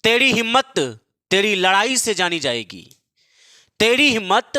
तेरी हिम्मत तेरी लड़ाई से जानी जाएगी। तेरी हिम्मत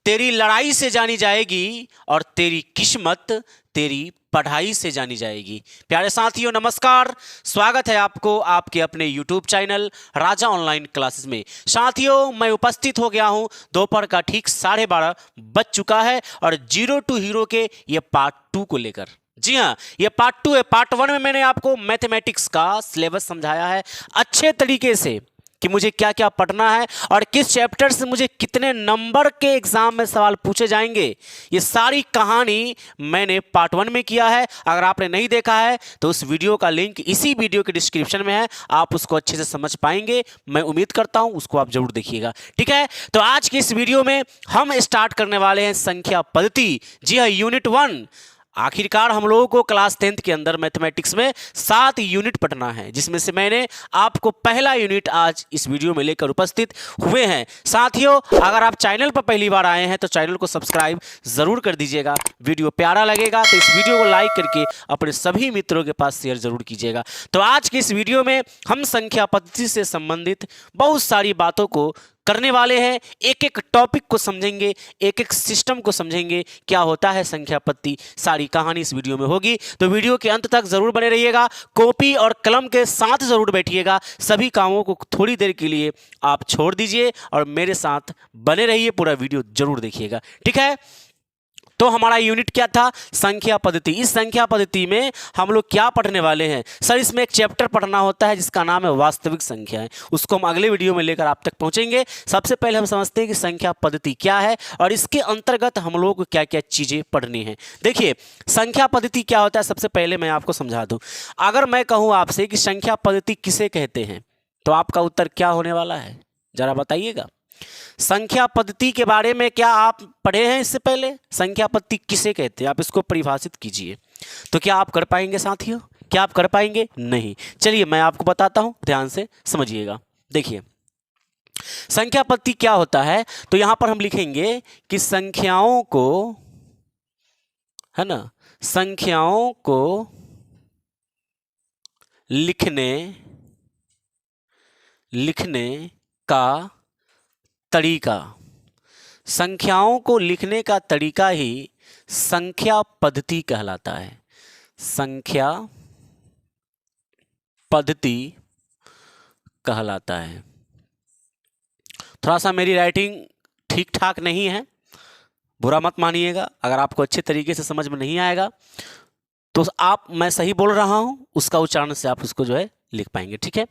तेरी लड़ाई से जानी जाएगी और तेरी किस्मत तेरी पढ़ाई से जानी जाएगी। प्यारे साथियों नमस्कार, स्वागत है आपको आपके अपने YouTube चैनल राजा ऑनलाइन क्लासेस में। साथियों मैं उपस्थित हो गया हूं, दोपहर का ठीक 12:30 बज चुका है और जीरो टू हीरो के ये पार्ट 2 को लेकर। जी हाँ, ये पार्ट 2 है। पार्ट 1 में मैंने आपको मैथमेटिक्स का सिलेबस समझाया है अच्छे तरीके से कि मुझे क्या क्या पढ़ना है और किस चैप्टर से मुझे कितने नंबर के एग्जाम में सवाल पूछे जाएंगे। ये सारी कहानी मैंने पार्ट 1 में किया है। अगर आपने नहीं देखा है तो उस वीडियो का लिंक इसी वीडियो के डिस्क्रिप्शन में है, आप उसको अच्छे से समझ पाएंगे। मैं उम्मीद करता हूं उसको आप जरूर देखिएगा। ठीक है, तो आज की इस वीडियो में हम स्टार्ट करने वाले हैं संख्या पद्धति। जी हाँ, यूनिट 1। आखिरकार हम लोगों को क्लास 10th के अंदर मैथमेटिक्स में 7 यूनिट पढ़ना है, जिसमें से मैंने आपको पहला यूनिट आज इस वीडियो में लेकर उपस्थित हुए हैं। साथियों अगर आप चैनल पर पहली बार आए हैं तो चैनल को सब्सक्राइब जरूर कर दीजिएगा। वीडियो प्यारा लगेगा तो इस वीडियो को लाइक करके अपने सभी मित्रों के पास शेयर जरूर कीजिएगा। तो आज की इस वीडियो में हम संख्या पद्धति से संबंधित बहुत सारी बातों को करने वाले हैं। एक एक टॉपिक को समझेंगे, एक एक सिस्टम को समझेंगे, क्या होता है संख्या पद्धति, सारी कहानी इस वीडियो में होगी। तो वीडियो के अंत तक जरूर बने रहिएगा, कॉपी और कलम के साथ जरूर बैठिएगा। सभी कामों को थोड़ी देर के लिए आप छोड़ दीजिए और मेरे साथ बने रहिए, पूरा वीडियो जरूर देखिएगा। ठीक है, तो हमारा यूनिट क्या था? संख्या पद्धति। इस संख्या पद्धति में हम लोग क्या पढ़ने वाले हैं? सर इसमें एक चैप्टर पढ़ना होता है जिसका नाम है वास्तविक संख्याएं। उसको हम अगले वीडियो में लेकर आप तक पहुंचेंगे। सबसे पहले हम समझते हैं कि संख्या पद्धति क्या है और इसके अंतर्गत हम लोग को क्या क्या चीजें पढ़नी है। देखिए संख्या पद्धति क्या होता है, सबसे पहले मैं आपको समझा दूं। अगर मैं कहूं आपसे कि संख्या पद्धति किसे कहते हैं तो आपका उत्तर क्या होने वाला है, जरा बताइएगा। संख्या पद्धति के बारे में क्या आप पढ़े हैं इससे पहले? संख्या पद्धति किसे कहते हैं, आप इसको परिभाषित कीजिए। तो क्या आप कर पाएंगे साथियों? क्या आप कर पाएंगे? नहीं। चलिए मैं आपको बताता हूं, ध्यान से समझिएगा। देखिए संख्या पद्धति क्या होता है, तो यहां पर हम लिखेंगे कि संख्याओं को, है ना, संख्याओं को लिखने का तरीका, संख्याओं को लिखने का तरीका ही संख्या पद्धति कहलाता है। संख्या पद्धति कहलाता है। थोड़ा सा मेरी राइटिंग ठीक ठाक नहीं है, बुरा मत मानिएगा। अगर आपको अच्छे तरीके से समझ में नहीं आएगा तो आप, मैं सही बोल रहा हूं, उसका उच्चारण से आप उसको जो है लिख पाएंगे। ठीक है,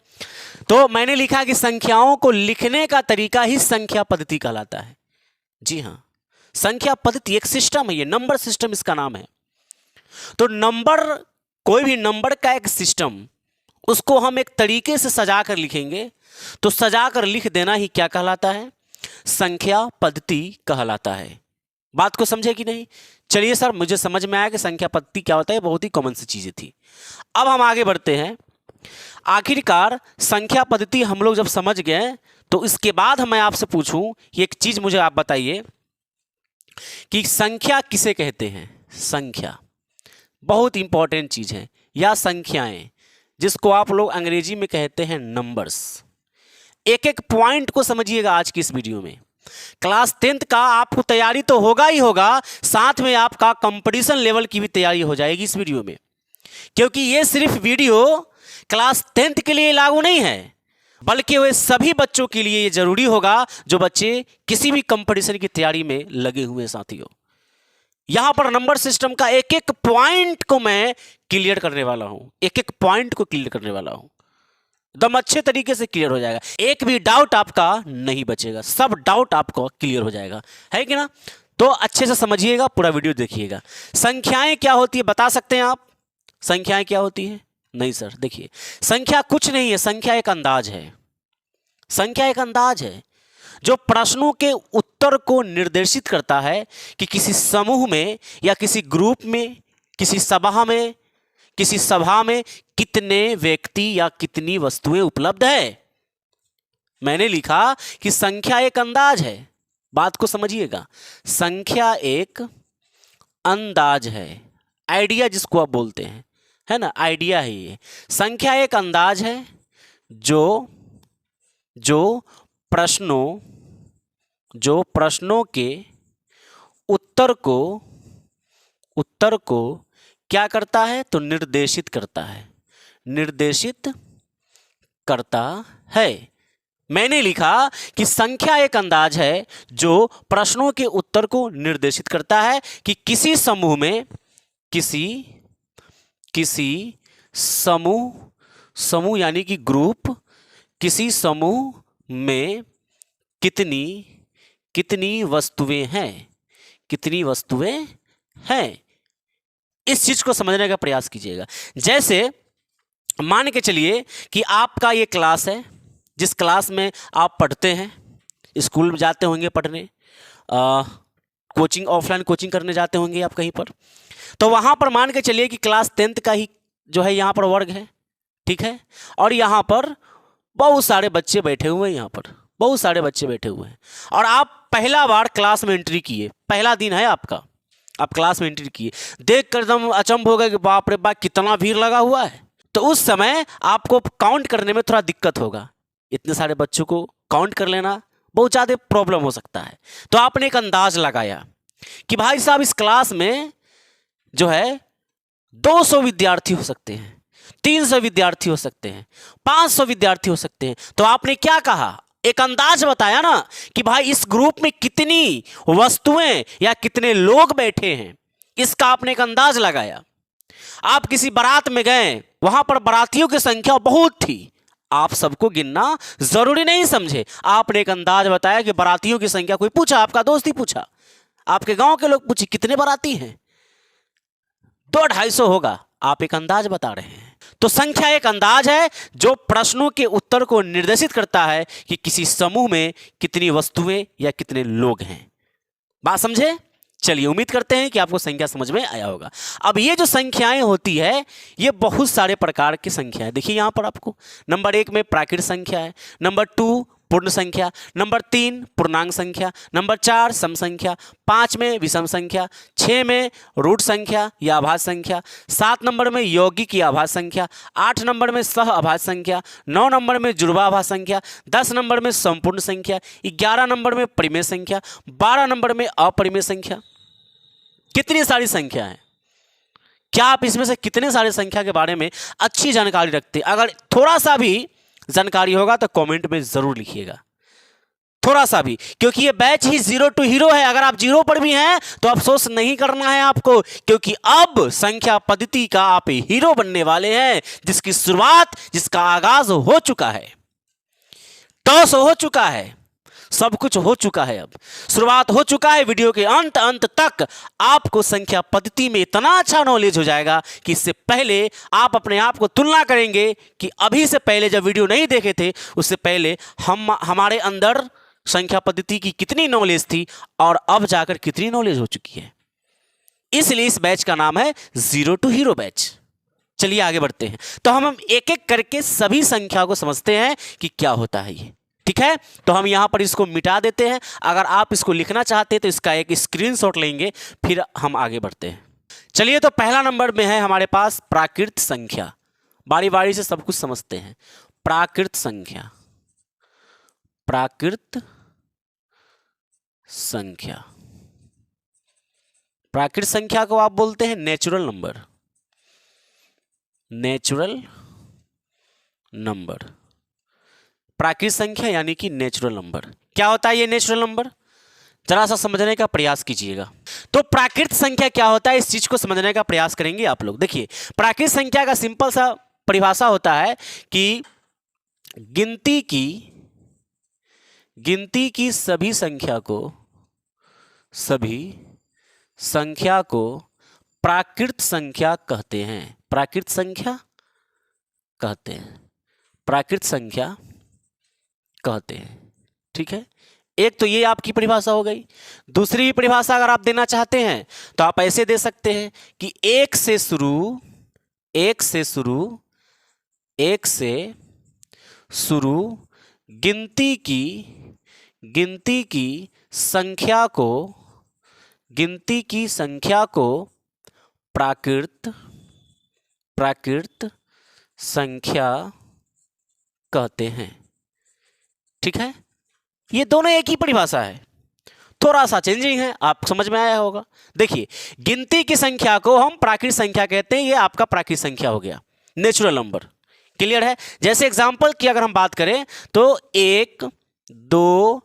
तो मैंने लिखा कि संख्याओं को लिखने का तरीका ही संख्या पद्धति कहलाता है। जी हां, संख्या पद्धति एक सिस्टम है, ये नंबर सिस्टम इसका नाम है। तो नंबर, कोई भी नंबर का एक सिस्टम, उसको हम एक तरीके से सजा कर लिखेंगे तो सजा कर लिख देना ही क्या कहलाता है? संख्या पद्धति कहलाता है। बात को समझे कि नहीं? चलिए सर, मुझे समझ में आया कि संख्या पद्धति क्या होता है, बहुत ही कॉमन सी चीजें थी। अब हम आगे बढ़ते हैं। आखिरकार संख्या पद्धति हम लोग जब समझ गए तो इसके बाद मैं आपसे पूछूं, एक चीज मुझे आप बताइए कि संख्या किसे कहते हैं? संख्या बहुत इंपॉर्टेंट चीज है, या संख्याएं, जिसको आप लोग अंग्रेजी में कहते हैं नंबर्स। एक एक पॉइंट को समझिएगा आज की इस वीडियो में। क्लास 10th का आपको तैयारी तो होगा ही होगा, साथ में आपका कंपटीशन लेवल की भी तैयारी हो जाएगी इस वीडियो में, क्योंकि ये सिर्फ वीडियो क्लास 10th के लिए लागू नहीं है, बल्कि वे सभी बच्चों के लिए ये जरूरी होगा जो बच्चे किसी भी कंपटीशन की तैयारी में लगे हुए हैं। साथियों यहां पर नंबर सिस्टम का एक एक पॉइंट को मैं क्लियर करने वाला हूं, एक एक पॉइंट को क्लियर करने वाला हूं, एकदम अच्छे तरीके से क्लियर हो जाएगा। एक भी डाउट आपका नहीं बचेगा, सब डाउट आपको क्लियर हो जाएगा, है कि ना? तो अच्छे से समझिएगा, पूरा वीडियो देखिएगा। संख्याएं क्या होती है बता सकते हैं आप? संख्याएं क्या होती है? नहीं सर, देखिए संख्या कुछ नहीं है, संख्या एक अंदाज है। संख्या एक अंदाज है जो प्रश्नों के उत्तर को निर्देशित करता है कि किसी समूह में या किसी ग्रुप में, किसी सभा में कितने व्यक्ति या कितनी वस्तुएं उपलब्ध है। मैंने लिखा कि संख्या एक अंदाज है। बात को समझिएगा, संख्या एक अंदाज है, आइडिया जिसको आप बोलते हैं, है ना, आइडिया है ये। संख्या एक अंदाज है जो प्रश्नों के उत्तर को निर्देशित करता है कि किसी समूह में या किसी ग्रुप में, किसी सभा में कितने व्यक्ति या कितनी वस्तुएं उपलब्ध है। मैंने लिखा कि संख्या एक अंदाज है, आइडिया है ये। संख्या एक अंदाज है जो जो प्रश्नों के उत्तर को क्या करता है? तो निर्देशित करता है, निर्देशित करता है। मैंने लिखा कि संख्या एक अंदाज है जो प्रश्नों के उत्तर को निर्देशित करता है कि किसी समूह में किसी समूह यानी कि ग्रुप, किसी समूह में कितनी वस्तुएं हैं, इस चीज को समझने का प्रयास कीजिएगा। जैसे मान के चलिए कि आपका ये क्लास है, जिस क्लास में आप पढ़ते हैं, स्कूल जाते होंगे पढ़ने, कोचिंग, ऑफलाइन कोचिंग करने जाते होंगे आप कहीं पर, तो वहाँ पर मान के चलिए कि क्लास 10th का ही जो है यहाँ पर वर्ग है, ठीक है। और यहाँ पर बहुत सारे बच्चे बैठे हुए हैं, यहाँ पर बहुत सारे बच्चे बैठे हुए हैं, और आप पहला बार क्लास में एंट्री किए, पहला दिन है आपका, आप क्लास में एंट्री किए, देख कर एकदम अचंभ हो गए कि बाप रे बाप कितना भीड़ लगा हुआ है। तो उस समय आपको काउंट करने में थोड़ा दिक्कत होगा, इतने सारे बच्चों को काउंट कर लेना बहुत ज़्यादा प्रॉब्लम हो सकता है। तो आपने एक अंदाज लगाया कि भाई साहब इस क्लास में जो है 200 विद्यार्थी हो सकते हैं, 300 विद्यार्थी हो सकते हैं, 500 विद्यार्थी हो सकते हैं। तो आपने क्या कहा? एक अंदाज बताया ना कि भाई इस ग्रुप में कितनी वस्तुएं या कितने लोग बैठे हैं, इसका आपने एक अंदाज लगाया। आप किसी बारात में गए, वहां पर बारातियों की संख्या बहुत थी, आप सबको गिनना जरूरी नहीं समझे, आपने एक अंदाज बताया कि बारातियों की संख्या, कोई पूछा, आपका दोस्त ही पूछा, आपके गांव के लोग पूछे कितने बाराती हैं, 200-250 होगा, आप एक अंदाज बता रहे हैं। तो संख्या एक अंदाज है जो प्रश्नों के उत्तर को निर्देशित करता है कि किसी समूह में कितनी वस्तुएं या कितने लोग हैं। बात समझे? चलिए, उम्मीद करते हैं कि आपको संख्या समझ में आया होगा। अब ये जो संख्याएं होती है, ये बहुत सारे प्रकार की संख्या है। देखिए यहां पर आपको नंबर 1 में प्राकृत संख्या है, नंबर 2 पूर्ण संख्या, नंबर 3 पूर्णांक संख्या, नंबर 4 सम संख्या, 5 में विषम संख्या, 6 में रूट संख्या या आभाज्य संख्या, 7 नंबर में यौगिक या आभाज्य संख्या, 8 नंबर में सह आभाज्य संख्या, 9 नंबर में जुड़वा आभाज्य संख्या, 10 नंबर में संपूर्ण संख्या, 11 नंबर में परिमेय संख्या, 12 नंबर में अपरिमेय संख्या। कितनी सारी संख्या है? क्या आप इसमें से कितने सारे संख्या के बारे में अच्छी जानकारी रखते हैं? अगर थोड़ा सा भी जानकारी होगा तो कमेंट में जरूर लिखिएगा, थोड़ा सा भी, क्योंकि ये बैच ही 0 to हीरो है। अगर आप 0 पर भी हैं तो अफसोस नहीं करना है आपको, क्योंकि अब संख्या पद्धति का आप हीरो बनने वाले हैं, जिसकी शुरुआत, जिसका आगाज हो चुका है, टॉस हो चुका है, सब कुछ हो चुका है, अब शुरुआत हो चुका है। वीडियो के अंत तक आपको संख्या पद्धति में इतना अच्छा नॉलेज हो जाएगा कि इससे पहले आप अपने आप को तुलना करेंगे कि अभी से पहले जब वीडियो नहीं देखे थे, उससे पहले हमारे अंदर संख्या पद्धति की कितनी नॉलेज थी और अब जाकर कितनी नॉलेज हो चुकी है। इसलिए इस बैच का नाम है 0 to हीरो बैच। चलिए आगे बढ़ते हैं। तो हम एक एक करके सभी संख्या को समझते हैं कि क्या होता है ये, ठीक है। तो हम यहां पर इसको मिटा देते हैं। अगर आप इसको लिखना चाहते हैं तो इसका एक स्क्रीनशॉट लेंगे, फिर हम आगे बढ़ते हैं। चलिए, तो पहला नंबर में है हमारे पास प्राकृत संख्या। बारी बारी से सब कुछ समझते हैं। प्राकृत संख्या, प्राकृत संख्या, प्राकृत संख्या को आप बोलते हैं नेचुरल नंबर, नेचुरल नंबर। प्राकृत संख्या यानी कि नेचुरल नंबर। क्या होता है ये नेचुरल नंबर? जरा सा समझने का प्रयास कीजिएगा। तो प्राकृत संख्या क्या होता है, इस चीज को समझने का प्रयास करेंगे आप लोग। देखिए, प्राकृत संख्या का सिंपल सा परिभाषा होता है कि गिनती की सभी संख्या को प्राकृत संख्या कहते हैं, प्राकृत संख्या कहते हैं, प्राकृत संख्या कहते हैं, ठीक है। एक तो ये आपकी परिभाषा हो गई। दूसरी परिभाषा अगर आप देना चाहते हैं तो आप ऐसे दे सकते हैं कि एक से शुरू गिनती की संख्या को प्राकृत संख्या कहते हैं। ठीक है, ये दोनों एक ही परिभाषा है, थोड़ा सा चेंजिंग है, आप समझ में आया होगा। देखिए, गिनती की संख्या को हम प्राकृत संख्या कहते हैं, ये आपका प्राकृत संख्या हो गया, नेचुरल नंबर। क्लियर है? जैसे एग्जांपल की अगर हम बात करें तो 1 2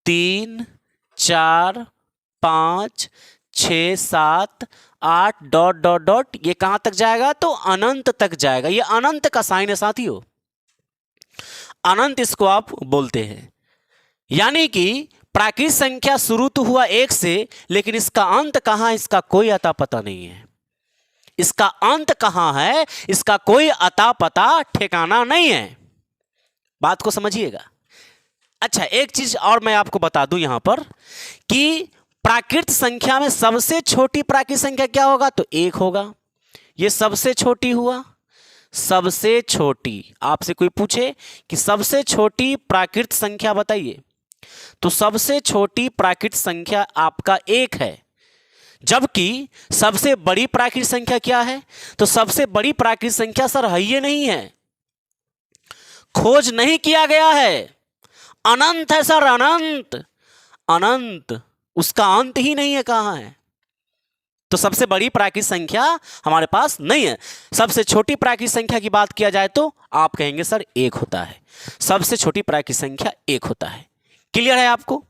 3 4 5 6 7 8 डॉट डॉट डॉट, ये कहां तक जाएगा? तो अनंत तक जाएगा। ये अनंत का साइन है साथियों, अनंत इसको आप बोलते हैं। यानी कि प्राकृत संख्या शुरू तो हुआ 1 से, लेकिन इसका अंत कहां, इसका कोई अता पता नहीं है। इसका अंत कहां है, इसका कोई अता पता ठिकाना नहीं है। बात को समझिएगा। अच्छा, एक चीज और मैं आपको बता दूं यहां पर कि प्राकृत संख्या में सबसे छोटी प्राकृत संख्या क्या होगा? तो 1 होगा। ये सबसे छोटी हुआ, सबसे छोटी। आपसे कोई पूछे कि सबसे छोटी प्राकृत संख्या बताइए, तो सबसे छोटी प्राकृत संख्या आपका 1 है। जबकि सबसे बड़ी प्राकृत संख्या क्या है? तो सबसे बड़ी प्राकृत संख्या सर है ये नहीं है, खोज नहीं किया गया है, अनंत है सर, अनंत। अनंत, उसका अंत ही नहीं है, कहां है? तो सबसे बड़ी प्राकृत संख्या हमारे पास नहीं है। सबसे छोटी प्राकृत संख्या की बात किया जाए तो आप कहेंगे सर 1 होता है, सबसे छोटी प्राकृत संख्या 1 होता है। क्लियर है आपको?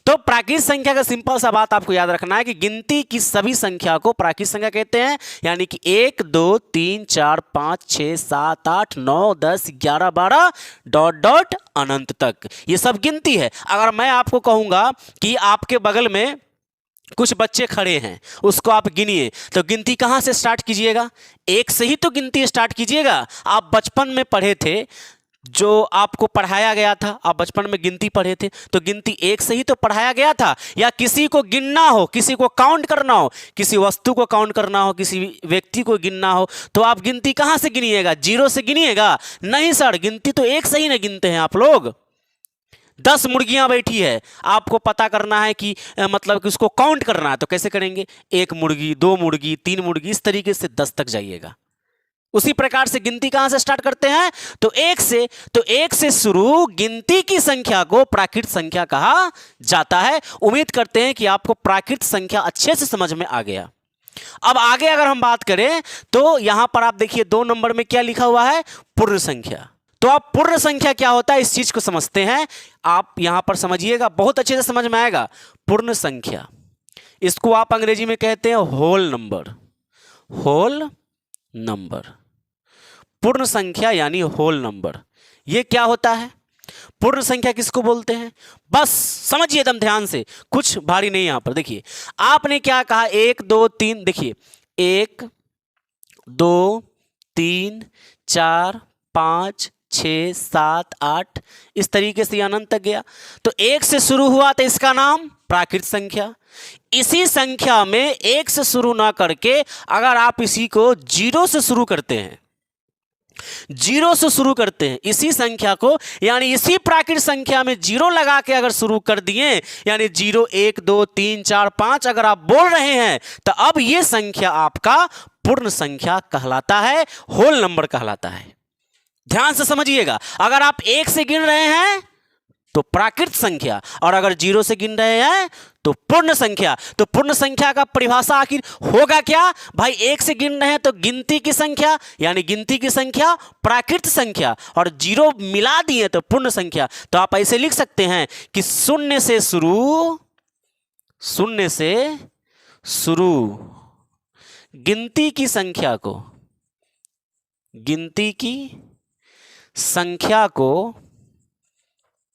तो प्राकृत संख्या का सिंपल सा बात आपको याद रखना है कि गिनती की सभी संख्या को प्राकृत संख्या कहते हैं। यानी कि 1 2 3 4 5 6 7 8 9 10 11 12 डॉट डॉट अनंत तक, ये सब गिनती है। अगर मैं आपको कहूंगा कि आपके बगल में कुछ बच्चे खड़े हैं, उसको आप गिनिए, तो गिनती कहां से स्टार्ट कीजिएगा? 1 से ही तो गिनती स्टार्ट कीजिएगा। आप बचपन में पढ़े थे, जो आपको पढ़ाया गया था, आप बचपन में गिनती पढ़े थे, तो गिनती 1 से ही तो पढ़ाया गया था। या किसी को गिनना हो, किसी को काउंट करना हो, किसी वस्तु को काउंट करना हो, किसी व्यक्ति को गिनना हो, तो आप गिनती कहां से गिनिएगा? 0 से गिनिएगा? नहीं सर, गिनती तो 1 से ही ना गिनते हैं आप लोग। 10 मुर्गियां बैठी है, आपको पता करना है कि मतलब कि उसको काउंट करना है, तो कैसे करेंगे? 1 मुर्गी 2 मुर्गी 3 मुर्गी, इस तरीके से 10 तक जाइएगा। उसी प्रकार से गिनती कहां से स्टार्ट करते हैं? तो 1 से। तो 1 से शुरू गिनती की संख्या को प्राकृत संख्या कहा जाता है। उम्मीद करते हैं कि आपको प्राकृत संख्या अच्छे से समझ में आ गया। अब आगे अगर हम बात करें तो यहां पर आप देखिए 2 नंबर में क्या लिखा हुआ है? पूर्ण संख्या। तो आप पूर्ण संख्या क्या होता है इस चीज को समझते हैं। आप यहां पर समझिएगा, बहुत अच्छे से समझ में आएगा। पूर्ण संख्या, इसको आप अंग्रेजी में कहते हैं होल नंबर। होल नंबर, पूर्ण संख्या यानी होल नंबर। ये क्या होता है? पूर्ण संख्या किसको बोलते हैं? बस समझिए एकदम ध्यान से, कुछ भारी नहीं। यहां पर देखिए, आपने क्या कहा? 1 2 3, देखिए 1 2 3 4 5 6 7 8, इस तरीके से अनंत तक गया। तो 1 से शुरू हुआ तो इसका नाम प्राकृत संख्या। इसी संख्या में 1 से शुरू ना करके अगर आप इसी को 0 से शुरू करते हैं, 0 से शुरू करते हैं इसी संख्या को, यानी इसी प्राकृत संख्या में 0 लगा के अगर शुरू कर दिए, यानी 0 1 2 3 4 5 अगर आप बोल रहे हैं, तो अब यह संख्या आपका पूर्ण संख्या कहलाता है, होल नंबर कहलाता है। ध्यान से समझिएगा, अगर आप 1 से गिन रहे हैं तो प्राकृत संख्या, और अगर 0 से गिन रहे हैं तो पूर्ण संख्या। तो पूर्ण संख्या का परिभाषा आखिर होगा क्या भाई? 1 से गिन रहे हैं तो गिनती की संख्या, यानी गिनती की संख्या प्राकृत संख्या, और 0 मिला दिए तो पूर्ण संख्या। तो आप ऐसे लिख सकते हैं कि 0 से शुरू, 0 से शुरू गिनती की संख्या को, गिनती की संख्या को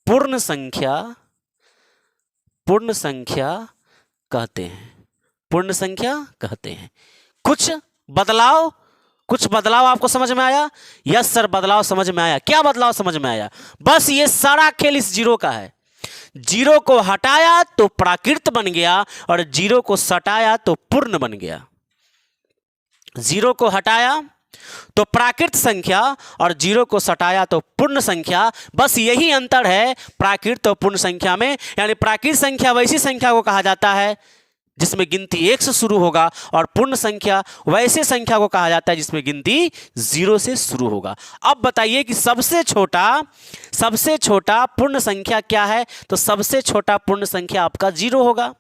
पूर्ण संख्या, पूर्ण संख्या कहते हैं। पूर्ण संख्या कहते हैं। कुछ बदलाव आपको समझ में आया? यस सर, बदलाव समझ में आया। क्या बदलाव समझ में आया? बस ये सारा खेल इस 0 का है। 0 को हटाया तो प्राकृत बन गया, और 0 को सटाया तो पूर्ण बन गया। 0 को हटाया तो प्राकृत संख्या, और 0 को सटाया तो पूर्ण संख्या। बस यही अंतर है प्राकृत और पूर्ण संख्या में। यानी प्राकृत संख्या वैसी संख्या को कहा जाता है जिसमें गिनती 1 से शुरू होगा, और पूर्ण संख्या वैसे संख्या को कहा जाता है जिसमें गिनती 0 से शुरू होगा। अब बताइए कि सबसे छोटा पूर्ण संख्या क्या है? तो सबसे छोटा पूर्ण संख्या आपका 0 होगा।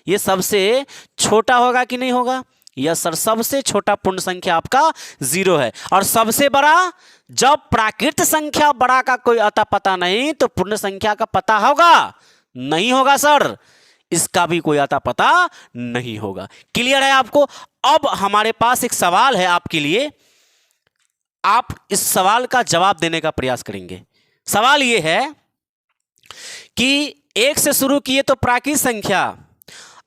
ये सबसे छोटा होगा कि नहीं होगा? यस सर, सबसे छोटा पूर्ण संख्या आपका 0 है। और सबसे बड़ा, जब प्राकृत संख्या बड़ा का कोई अता पता नहीं तो पूर्ण संख्या का पता होगा? नहीं होगा सर, इसका भी कोई अता पता नहीं होगा। क्लियर है आपको? अब हमारे पास एक सवाल है आपके लिए, आप इस सवाल का जवाब देने का प्रयास करेंगे। सवाल यह है कि 1 से शुरू किए तो प्राकृत संख्या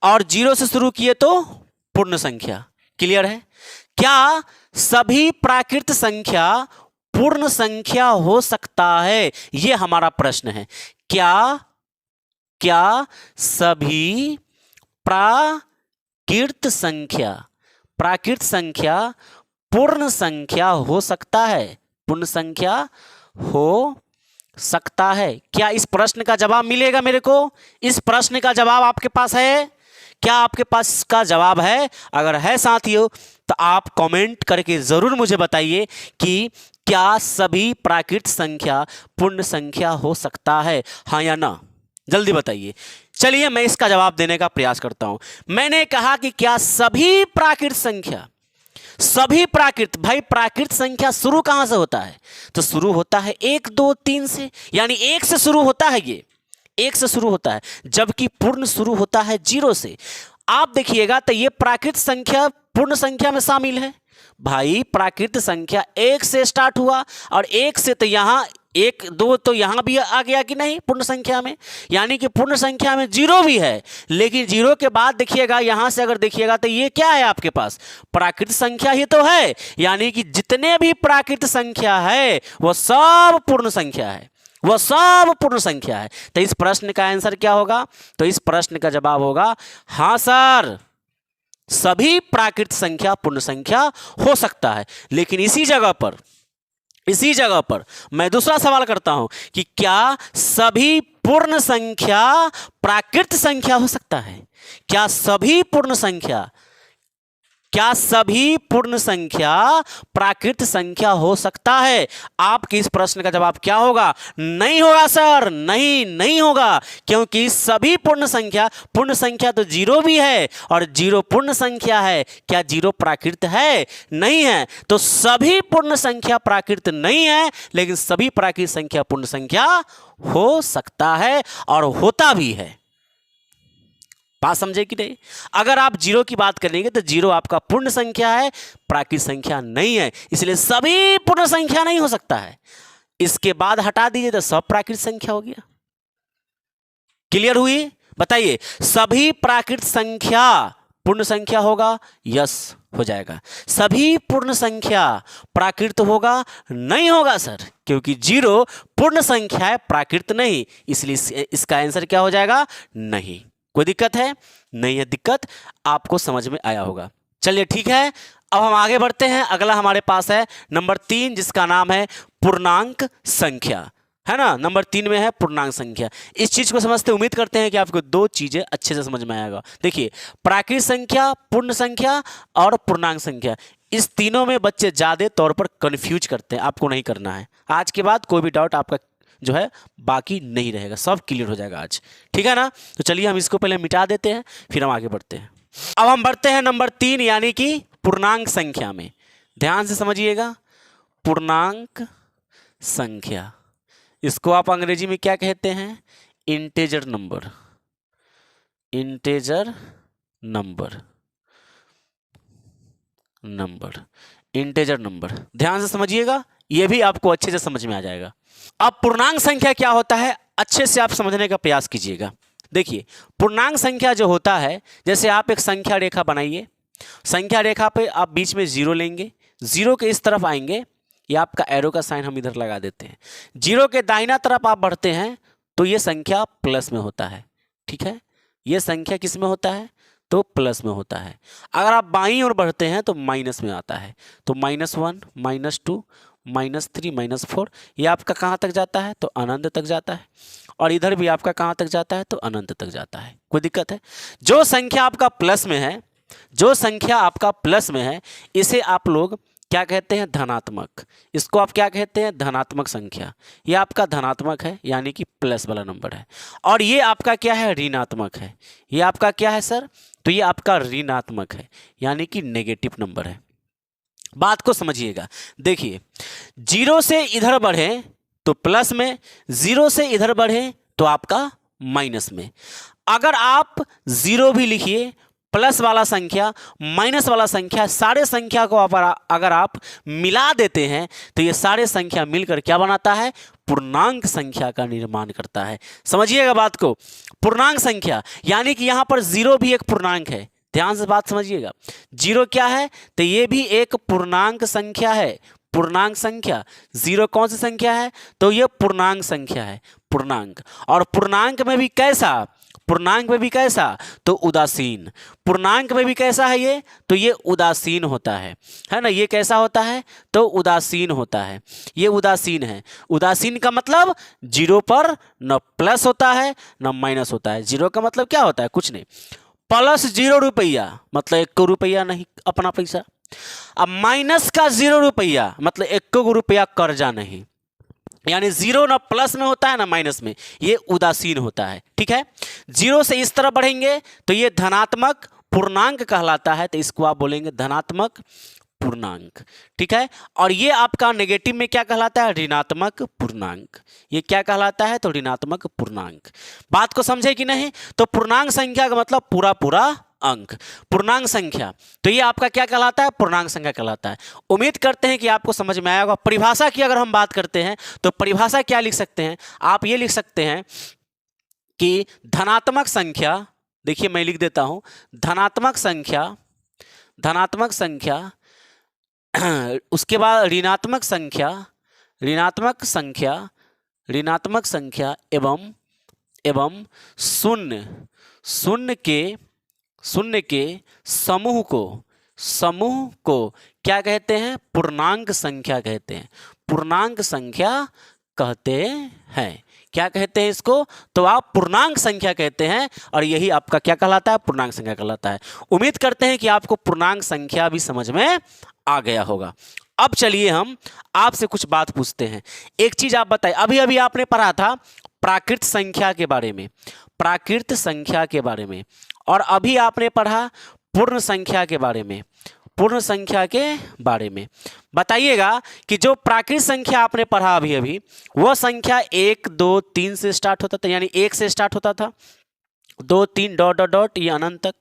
और 0 से शुरू किए तो पूर्ण संख्या। क्लियर है? क्या सभी प्राकृत संख्या पूर्ण संख्या हो सकता है? यह हमारा प्रश्न है। क्या सभी प्राकृत संख्या पूर्ण संख्या हो सकता है? पूर्ण संख्या हो सकता है? क्या इस प्रश्न का जवाब मिलेगा मेरे को? इस प्रश्न का जवाब आपके पास है? क्या आपके पास इसका जवाब है? अगर है साथियों तो आप कमेंट करके जरूर मुझे बताइए कि क्या सभी प्राकृत संख्या पूर्ण संख्या हो सकता है, हाँ या ना? जल्दी बताइए। चलिए मैं इसका जवाब देने का प्रयास करता हूं। मैंने कहा कि क्या सभी प्राकृत संख्या, सभी प्राकृत, भाई प्राकृत संख्या शुरू कहां से होता है? तो शुरू होता है 1 2 3 से, यानी 1 से शुरू होता है, ये 1 से शुरू होता है, जबकि पूर्ण शुरू होता है 0 से। आप देखिएगा तो ये प्राकृत संख्या पूर्ण संख्या में शामिल है। भाई प्राकृत संख्या 1 से स्टार्ट हुआ, और 1 से तो यहां 1 2 तो यहां भी आ गया कि नहीं पूर्ण संख्या में, यानी कि पूर्ण संख्या में 0 भी है। लेकिन 0 के बाद देखिएगा, यहां से अगर देखिएगा तो ये क्या है आपके पास? प्राकृत संख्या ही तो है, यानी कि जितने भी प्राकृत संख्या है वो सब पूर्ण संख्या है, वह सब पूर्ण संख्या है। तो इस प्रश्न का आंसर क्या होगा? तो इस प्रश्न का जवाब होगा हां सर, सभी प्राकृत संख्या पूर्ण संख्या हो सकता है। लेकिन इसी जगह पर मैं दूसरा सवाल करता हूं कि क्या सभी पूर्ण संख्या प्राकृत संख्या हो सकता है? क्या सभी पूर्ण संख्या प्राकृत संख्या हो सकता है? आपके इस प्रश्न का जवाब क्या होगा? नहीं होगा सर, नहीं होगा, क्योंकि सभी पूर्ण संख्या तो 0 भी है और 0 पूर्ण संख्या है। क्या 0 प्राकृत है? नहीं है। तो सभी पूर्ण संख्या प्राकृत नहीं है, लेकिन सभी प्राकृत संख्या पूर्ण संख्या हो सकता है और होता भी है। बात समझे कि नहीं? अगर आप 0 की बात करेंगे तो 0 आपका पूर्ण संख्या है, प्राकृत संख्या नहीं है, इसलिए सभी पूर्ण संख्या नहीं हो सकता है। इसके बाद हटा दीजिए तो सब प्राकृत संख्या हो गया। क्लियर हुई? बताइए, सभी प्राकृत संख्या पूर्ण संख्या होगा? यस हो जाएगा। सभी पूर्ण संख्या प्राकृत होगा? नहीं होगा सर, क्योंकि 0 पूर्ण संख्या है, प्राकृत नहीं, इसलिए इसका आंसर क्या हो जाएगा? नहीं। कोई दिक्कत है? नहीं है दिक्कत, आपको समझ में आया होगा। चलिए ठीक है, अब हम आगे बढ़ते हैं। अगला हमारे पास है नंबर 3, जिसका नाम है पूर्णांक संख्या, है ना? नंबर 3 में है पूर्णांक संख्या। इस चीज को समझते उम्मीद करते हैं कि आपको 2 चीजें अच्छे से समझ में आएगा। देखिए, प्राकृत संख्या, पूर्ण संख्या और पूर्णांक संख्या, इस तीनों में बच्चे ज्यादा तौर पर कंफ्यूज करते हैं। आपको नहीं करना है। आज के बाद कोई भी डाउट आपका जो है बाकी नहीं रहेगा, सब क्लियर हो जाएगा आज, ठीक है ना? तो चलिए हम इसको पहले मिटा देते हैं, फिर हम आगे बढ़ते हैं। अब हम बढ़ते हैं नंबर 3 यानी कि पूर्णांक संख्या में। ध्यान से समझिएगा, पूर्णांक संख्या, इसको आप अंग्रेजी में क्या कहते हैं? Integer number. Integer number, integer number, ध्यान से समझिएगा, यह भी आपको अच्छे से समझ में आ जाएगा। अब पूर्णांक संख्या क्या होता है, अच्छे से आप समझने का प्रयास कीजिएगा। देखिए, पूर्णांक संख्या जो होता है, जैसे आप एक संख्या रेखा बनाइए, संख्या रेखा पे आप बीच में 0 लेंगे, 0 के इस तरफ आएंगे, ये आपका एरो का साइन हम इधर लगा देते हैं। 0 के दाहिना तरफ आप बढ़ते हैं तो ये संख्या प्लस में होता है, ठीक है? ये संख्या किस में होता है? तो प्लस में होता है। अगर आप बाईं ओर बढ़ते हैं तो माइनस में आता है, तो -1, -2, -3, -4, ये आपका कहाँ तक जाता है? तो अनंत तक जाता है। और इधर भी आपका कहाँ तक जाता है, तो अनंत तक जाता है। कोई दिक्कत है? जो संख्या आपका प्लस में है, जो संख्या आपका प्लस में है, इसे आप लोग क्या कहते हैं, धनात्मक। इसको आप क्या कहते हैं, धनात्मक संख्या। ये आपका धनात्मक है, यानी कि प्लस वाला नंबर है। और ये आपका क्या है, ऋणात्मक है। ये आपका क्या है सर, तो ये आपका ऋणात्मक है, यानी कि नेगेटिव नंबर है। बात को समझिएगा। देखिए, 0 से इधर बढ़े तो प्लस में, 0 से इधर बढ़े तो आपका माइनस में। अगर आप 0 भी लिखिए, प्लस वाला संख्या, माइनस वाला संख्या, सारे संख्या को अगर आप मिला देते हैं तो ये सारे संख्या मिलकर क्या बनाता है, पूर्णांक संख्या का निर्माण करता है। समझिएगा बात को, पूर्णांक संख्या, यानी कि यहां पर 0 भी एक पूर्णांक है। ध्यान से बात समझिएगा। 0 क्या है, तो ये भी एक पूर्णांक संख्या है। पूर्णांक संख्या, 0 कौन सी संख्या है, तो ये पूर्णांक संख्या है, पूर्णांक। और पूर्णांक में भी कैसा, पूर्णांक में भी कैसा, तो उदासीन। पूर्णांक में भी कैसा है ये, तो ये उदासीन होता है ना। ये कैसा होता है, तो उदासीन होता है। ये उदासीन है। उदासीन का मतलब 0 पर न प्लस होता है न माइनस होता है। 0 का मतलब क्या होता है, कुछ नहीं। प्लस 0 रुपया मतलब 1 रुपया नहीं अपना पैसा। अब माइनस का 0 रुपया मतलब 1 रुपया कर्जा नहीं। यानी 0 ना प्लस में होता है ना माइनस में, ये उदासीन होता है। ठीक है, 0 से इस तरह बढ़ेंगे तो ये धनात्मक पूर्णांक कहलाता है, तो इसको आप बोलेंगे धनात्मक पूर्णांक। ठीक है, और ये आपका नेगेटिव में क्या कहलाता है, ऋणात्मक पूर्णांक। ये क्या कहलाता है, तो ऋणात्मक पूर्णांक। बात को समझे कि नहीं? तो पूर्णांक संख्या का मतलब पूरा पूरा अंक, पूर्णांक संख्या। तो ये आपका क्या कहलाता है, पूर्णांक संख्या कहलाता है। उम्मीद करते हैं कि आपको समझ में आया होगा। परिभाषा की अगर हम बात करते हैं तो परिभाषा क्या लिख सकते हैं, आप ये लिख सकते हैं कि धनात्मक संख्या, देखिए मैं लिख देता हूं, धनात्मक संख्या, धनात्मक संख्या, उसके बाद ऋणात्मक संख्या, ऋणात्मक संख्या, ऋणात्मक संख्या एवं शून्य, शून्य के समूह को क्या कहते हैं, पूर्णांक संख्या कहते हैं। पूर्णांक संख्या कहते हैं। क्या कहते हैं इसको, तो आप पूर्णांक संख्या कहते हैं। और यही आपका क्या कहलाता है, पूर्णांक संख्या कहलाता है। उम्मीद करते हैं कि आपको पूर्णांक संख्या भी समझ में आ गया होगा। अब चलिए हम आपसे कुछ बात पूछते हैं। एक चीज आप बताइए, अभी अभी आपने पढ़ा था प्राकृत संख्या के बारे में, प्राकृत संख्या के बारे में, और अभी आपने पढ़ा पूर्ण संख्या के बारे में, पूर्ण संख्या के बारे में। बताइएगा कि जो प्राकृत संख्या आपने पढ़ा अभी अभी, वो संख्या 1 2 3 से स्टार्ट होता था, यानी 1 से स्टार्ट होता था, 2 3 डॉट डॉट डॉट ये अनंत तक।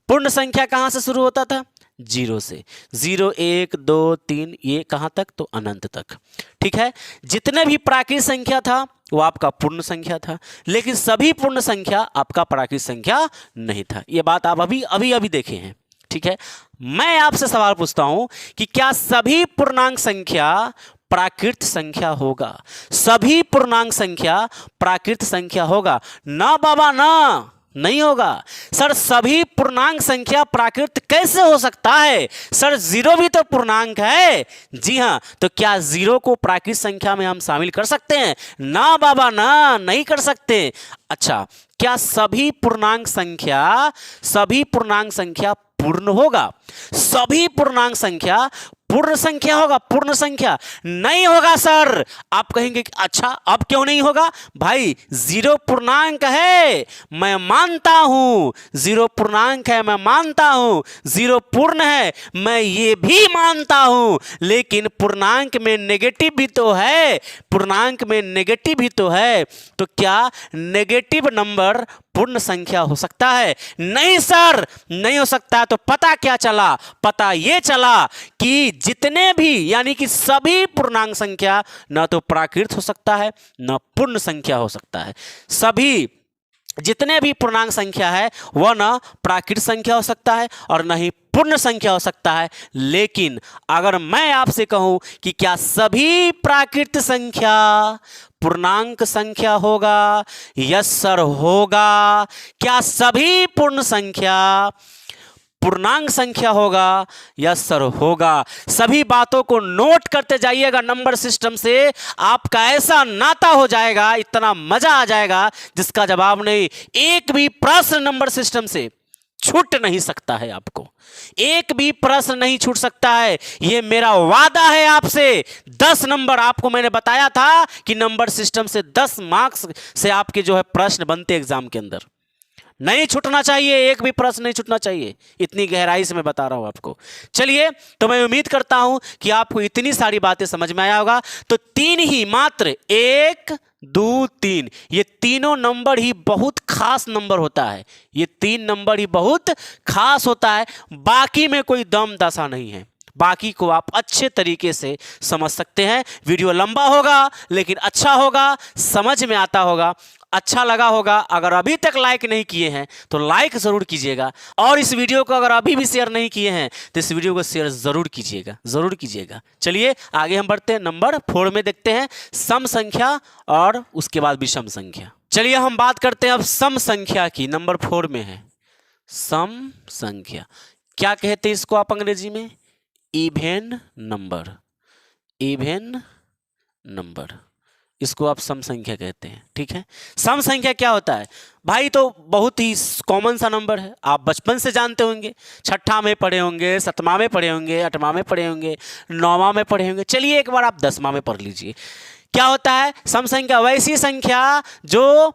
पूर्ण संख्या कहाँ से शुरू होता था, 0 से, 0 1 2 3 ये कहाँ तक, तो अनंत तक। ठीक है, जितने भी प्राकृत संख्या था वो आपका पूर्ण संख्या था, लेकिन सभी पूर्ण संख्या आपका प्राकृत संख्या नहीं था। ये बात आप अभी देखे हैं। ठीक है, मैं आपसे सवाल पूछता हूं कि क्या सभी पूर्णांक संख्या प्राकृत संख्या होगा? सभी पूर्णांक संख्या प्राकृत संख्या होगा? ना बाबा ना, नहीं होगा। सर सभी पूर्णांक संख्या प्राकृत कैसे हो सकता है? सर 0 भी तो पूर्णांक है। जी हां, तो क्या 0 को प्राकृत संख्या में हम शामिल कर सकते हैं? ना बाबा ना, नहीं कर सकते। अच्छा, क्या सभी पूर्णांक संख्या पूर्ण होगा? सभी पूर्णांक संख्या पूर्ण संख्या होगा? पूर्ण संख्या नहीं होगा सर। आप कहेंगे कि अच्छा अब क्यों नहीं होगा? भाई 0 पूर्णांक है, मैं मानता हूं, 0 पूर्णांक है, मैं मानता हूं, 0 पूर्ण है, मैं ये भी मानता हूं, लेकिन पूर्णांक में नेगेटिव भी तो है, पूर्णांक में नेगेटिव भी तो है। तो क्या नेगेटिव नंबर पूर्ण संख्या हो सकता है? नहीं सर, नहीं हो सकता। तो पता क्या चला? पता ये चला कि जितने भी, यानी कि सभी पूर्णांक संख्या न तो प्राकृत हो सकता है न पूर्ण संख्या हो सकता है। सभी जितने भी पूर्णांक संख्या है वह न प्राकृत संख्या हो सकता है और न ही पूर्ण संख्या हो सकता है। लेकिन अगर मैं आपसे कहूं कि क्या सभी प्राकृत संख्या पूर्णांक संख्या होगा? यस सर होगा। क्या सभी पूर्ण संख्या पूर्णांक संख्या होगा या सर होगा। सभी बातों को नोट करते जाइएगा। नंबर सिस्टम से आपका ऐसा नाता हो जाएगा, इतना मजा आ जाएगा जिसका जवाब नहीं। एक भी प्रश्न नंबर सिस्टम से छूट नहीं सकता है, आपको एक भी प्रश्न नहीं छूट सकता है। यह मेरा वादा है आपसे। 10 नंबर आपको मैंने बताया था कि नंबर सिस्टम से 10 मार्क्स से आपके जो है प्रश्न बनते एग्जाम के अंदर। नहीं छूटना चाहिए, एक भी प्रश्न नहीं छूटना चाहिए। इतनी गहराई से मैं बता रहा हूं आपको। चलिए, तो मैं उम्मीद करता हूं कि आपको इतनी सारी बातें समझ में आया होगा। तो 3 ही मात्र 1 2 3 ये तीनों नंबर ही बहुत खास नंबर होता है। ये 3 नंबर ही बहुत खास होता है। बाकी में कोई दम दशा नहीं है। बाकी को आप अच्छे तरीके से समझ सकते हैं। वीडियो लंबा होगा लेकिन अच्छा होगा, समझ में आता होगा, अच्छा लगा होगा। अगर अभी तक लाइक नहीं किए हैं तो लाइक ज़रूर कीजिएगा, और इस वीडियो को अगर अभी भी शेयर नहीं किए हैं तो इस वीडियो को शेयर ज़रूर कीजिएगा, ज़रूर कीजिएगा। चलिए आगे हम बढ़ते हैं। नंबर 4 में देखते हैं सम संख्या और उसके बाद विषम संख्या। चलिए हम बात करते हैं अब सम संख्या की। नंबर 4 में है सम संख्या। क्या कहते हैं इसको आप अंग्रेजी में? Even number. इवेन नंबर, इसको आप सम संख्या कहते हैं। ठीक है, सम संख्या क्या होता है भाई? तो बहुत ही कॉमन सा नंबर है, आप बचपन से जानते होंगे। छठा में पढ़े होंगे, 7वां में पढ़े होंगे, 8वां में पढ़े होंगे, 9वां में पढ़े होंगे। चलिए एक बार आप 10वां में पढ़ लीजिए। क्या होता है सम संख्या? वैसी संख्या जो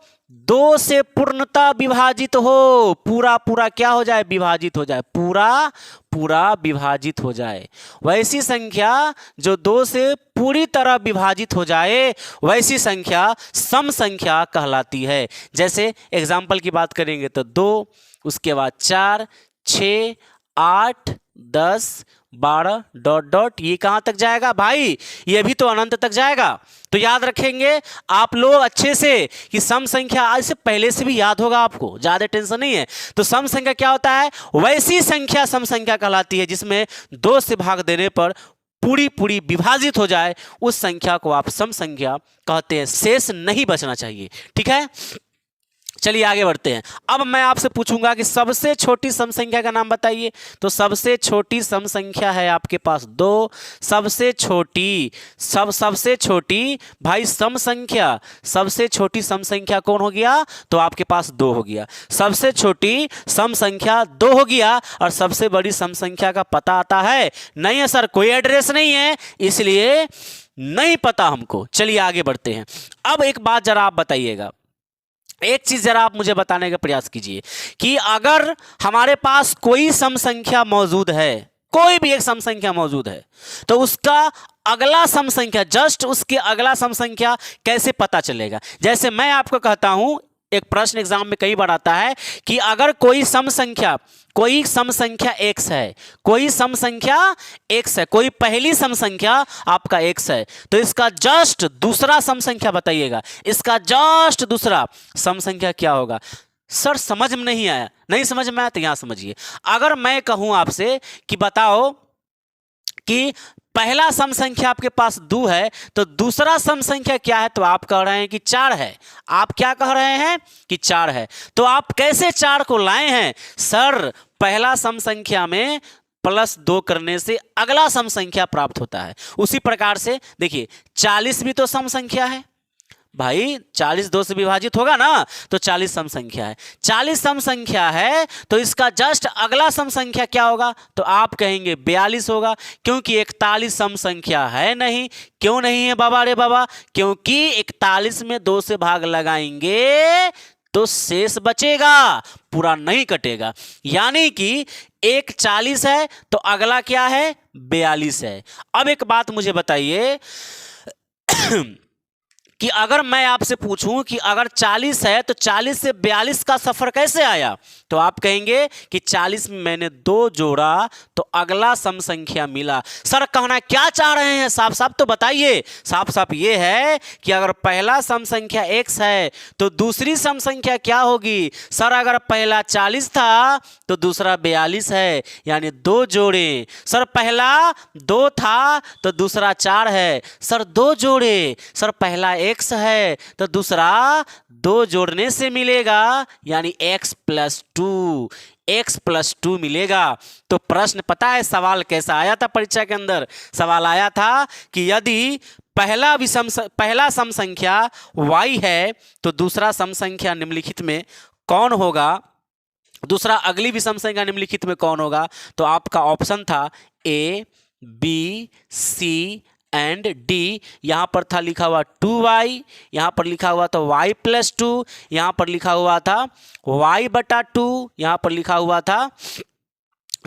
2 से पूर्णतः विभाजित हो। पूरा पूरा क्या हो जाए? विभाजित हो जाए। पूरा पूरा विभाजित हो जाए। वैसी संख्या जो 2 से पूरी तरह विभाजित हो जाए, वैसी संख्या सम संख्या कहलाती है। जैसे एग्जाम्पल की बात करेंगे तो 2, उसके बाद 4, 6, 8, 10, 12 डॉट डॉट, ये कहाँ तक जाएगा भाई? ये भी तो अनंत तक जाएगा। तो याद रखेंगे आप लोग अच्छे से कि सम संख्या, आज से पहले से भी याद होगा आपको, ज़्यादा टेंशन नहीं है। तो सम संख्या क्या होता है? वैसी संख्या सम संख्या कहलाती है जिसमें 2 से भाग देने पर पूरी पूरी विभाजित हो जाए, उस संख्या को आप सम संख्या कहते हैं। शेष नहीं बचना चाहिए। ठीक है, चलिए आगे बढ़ते हैं। अब मैं आपसे पूछूंगा कि सबसे छोटी सम संख्या का नाम बताइए। तो सबसे छोटी सम संख्या है आपके पास 2। सबसे छोटी भाई सम संख्या, सबसे छोटी सम संख्या कौन हो गया? तो आपके पास 2 हो गया। सबसे छोटी सम संख्या 2 हो गया। और सबसे बड़ी सम संख्या का पता आता है? नहीं है सर, कोई एड्रेस नहीं है, इसलिए नहीं पता हमको। चलिए आगे बढ़ते हैं। अब एक बात जरा आप बताइएगा, एक चीज जरा आप मुझे बताने का प्रयास कीजिए कि अगर हमारे पास कोई सम संख्या मौजूद है, कोई भी एक सम संख्या मौजूद है, तो उसका अगला सम संख्या, जस्ट उसके अगला सम संख्या कैसे पता चलेगा? जैसे मैं आपको कहता हूं, एक प्रश्न एग्जाम में कई बार आता है कि अगर कोई सम संख्या x है, कोई सम संख्या x है, कोई पहली सम संख्या आपका x है, तो इसका जस्ट दूसरा सम संख्या बताइएगा। इसका जस्ट दूसरा सम संख्या क्या होगा? सर समझ में नहीं आया। नहीं समझ में आया तो यहां समझिए। अगर मैं कहूं आपसे कि बताओ कि पहला सम संख्या आपके पास 2 है, तो दूसरा सम संख्या क्या है? तो आप कह रहे हैं कि 4 है। आप क्या कह रहे हैं? कि 4 है। तो आप कैसे 4 को लाए हैं? सर पहला सम संख्या में +2 करने से अगला सम संख्या प्राप्त होता है। उसी प्रकार से देखिए 40 भी तो सम संख्या है भाई। 40 2 से विभाजित होगा ना, तो 40 सम संख्या है। 40 सम संख्या है तो इसका जस्ट अगला सम संख्या क्या होगा? तो आप कहेंगे 42 होगा, क्योंकि 41 सम संख्या है नहीं। क्यों नहीं है बाबा रे बाबा? क्योंकि 41 में 2 से भाग लगाएंगे तो शेष बचेगा, पूरा नहीं कटेगा। यानी कि एक 40 है तो अगला क्या है? 42 है। अब एक बात मुझे बताइए कि अगर मैं आपसे पूछूं कि अगर 40 है तो 40 से 42 का सफर कैसे आया? तो आप कहेंगे कि 40 में मैंने 2 जोड़ा तो अगला सम संख्या मिला। सर कहना क्या चाह रहे हैं? साफ साफ तो बताइए। साफ साफ ये है कि अगर पहला सम संख्या x है तो दूसरी सम संख्या क्या होगी? सर अगर पहला 40 था तो दूसरा 42 है, यानी 2 जोड़े। सर पहला 2 था तो दूसरा 4 है। सर 2 जोड़े। सर पहला x है तो दूसरा 2 जोड़ने से मिलेगा, यानी x + 2। x+2 मिलेगा। तो प्रश्न पता है सवाल कैसा आया था परीक्षा के अंदर? सवाल आया था कि यदि पहला सम संख्या y है तो दूसरा सम संख्या निम्नलिखित में कौन होगा, दूसरा अगली विषम संख्या निम्नलिखित में कौन होगा? तो आपका ऑप्शन था A, B, C and D। यहां पर था लिखा हुआ 2y, यहां पर लिखा हुआ था y+2, यहां पर लिखा हुआ था y/2, यहां पर लिखा हुआ था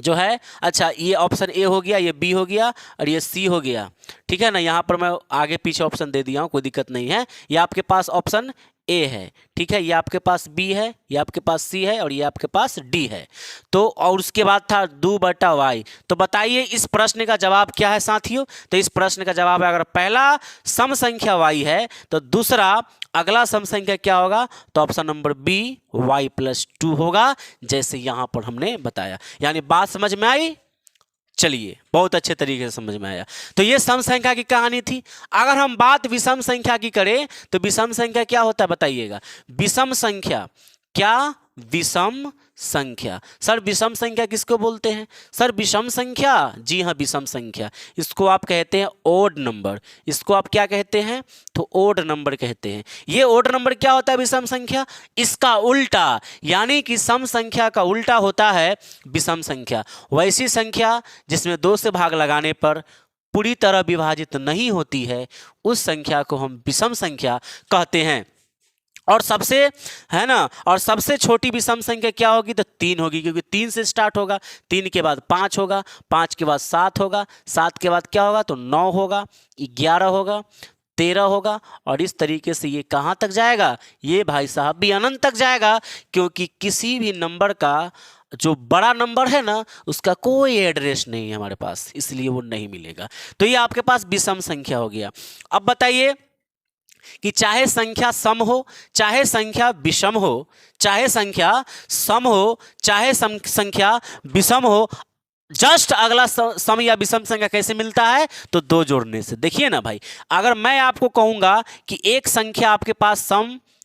जो है, अच्छा ये ऑप्शन ए हो गया, ये बी हो गया और ये सी हो गया, ठीक है ना। यहाँ पर मैं आगे पीछे ऑप्शन दे दिया हूँ, कोई दिक्कत नहीं है। ये आपके पास ऑप्शन ए है, ठीक है, ये आपके पास बी है, ये आपके पास सी है और ये आपके पास डी है। तो और उसके बाद था 2/y। तो बताइए इस प्रश्न का जवाब क्या है साथियों? तो इस प्रश्न का जवाब है, अगर पहला सम संख्या y है तो दूसरा अगला सम संख्या क्या होगा? तो ऑप्शन नंबर बी y+2 होगा, जैसे यहां पर हमने बताया। यानी बात समझ में आई? चलिए, बहुत अच्छे तरीके से समझ में आया। तो ये सम संख्या की कहानी थी। अगर हम बात विषम संख्या की करें तो विषम संख्या क्या होता है बताइएगा? विषम संख्या क्या? विषम संख्या। सर विषम संख्या किसको बोलते हैं? सर विषम संख्या, जी हाँ विषम संख्या, इसको आप कहते हैं ओड नंबर। इसको आप क्या कहते हैं? तो ओड नंबर कहते हैं। ये ओड नंबर क्या होता है? विषम संख्या। इसका उल्टा, यानी कि सम संख्या का उल्टा होता है विषम संख्या। वैसी संख्या जिसमें 2 से भाग लगाने पर पूरी तरह विभाजित नहीं होती है, उस संख्या को हम विषम संख्या कहते हैं। और सबसे, है ना, और सबसे छोटी विषम संख्या क्या होगी? तो 3 होगी, क्योंकि 3 से स्टार्ट होगा, 3 के बाद 5 होगा, 5 के बाद 7 होगा, 7 के बाद क्या होगा? तो 9 होगा, 11 होगा, 13 होगा, और इस तरीके से ये कहाँ तक जाएगा? ये भाई साहब भी अनंत तक जाएगा, क्योंकि किसी भी नंबर का जो बड़ा नंबर है ना, उसका कोई एड्रेस नहीं है हमारे पास, इसलिए वो नहीं मिलेगा। तो ये आपके पास विषम संख्या हो गया। अब बताइए कि चाहे संख्या सम हो, चाहे संख्या विषम हो, चाहे संख्या सम हो, चाहे संख्या विषम हो, जस्ट अगला सम या विषम संख्या कैसे मिलता है? तो 2 जोड़ने से। देखिए ना भाई, अगर मैं आपको कहूंगा कि एक संख्या आपके पास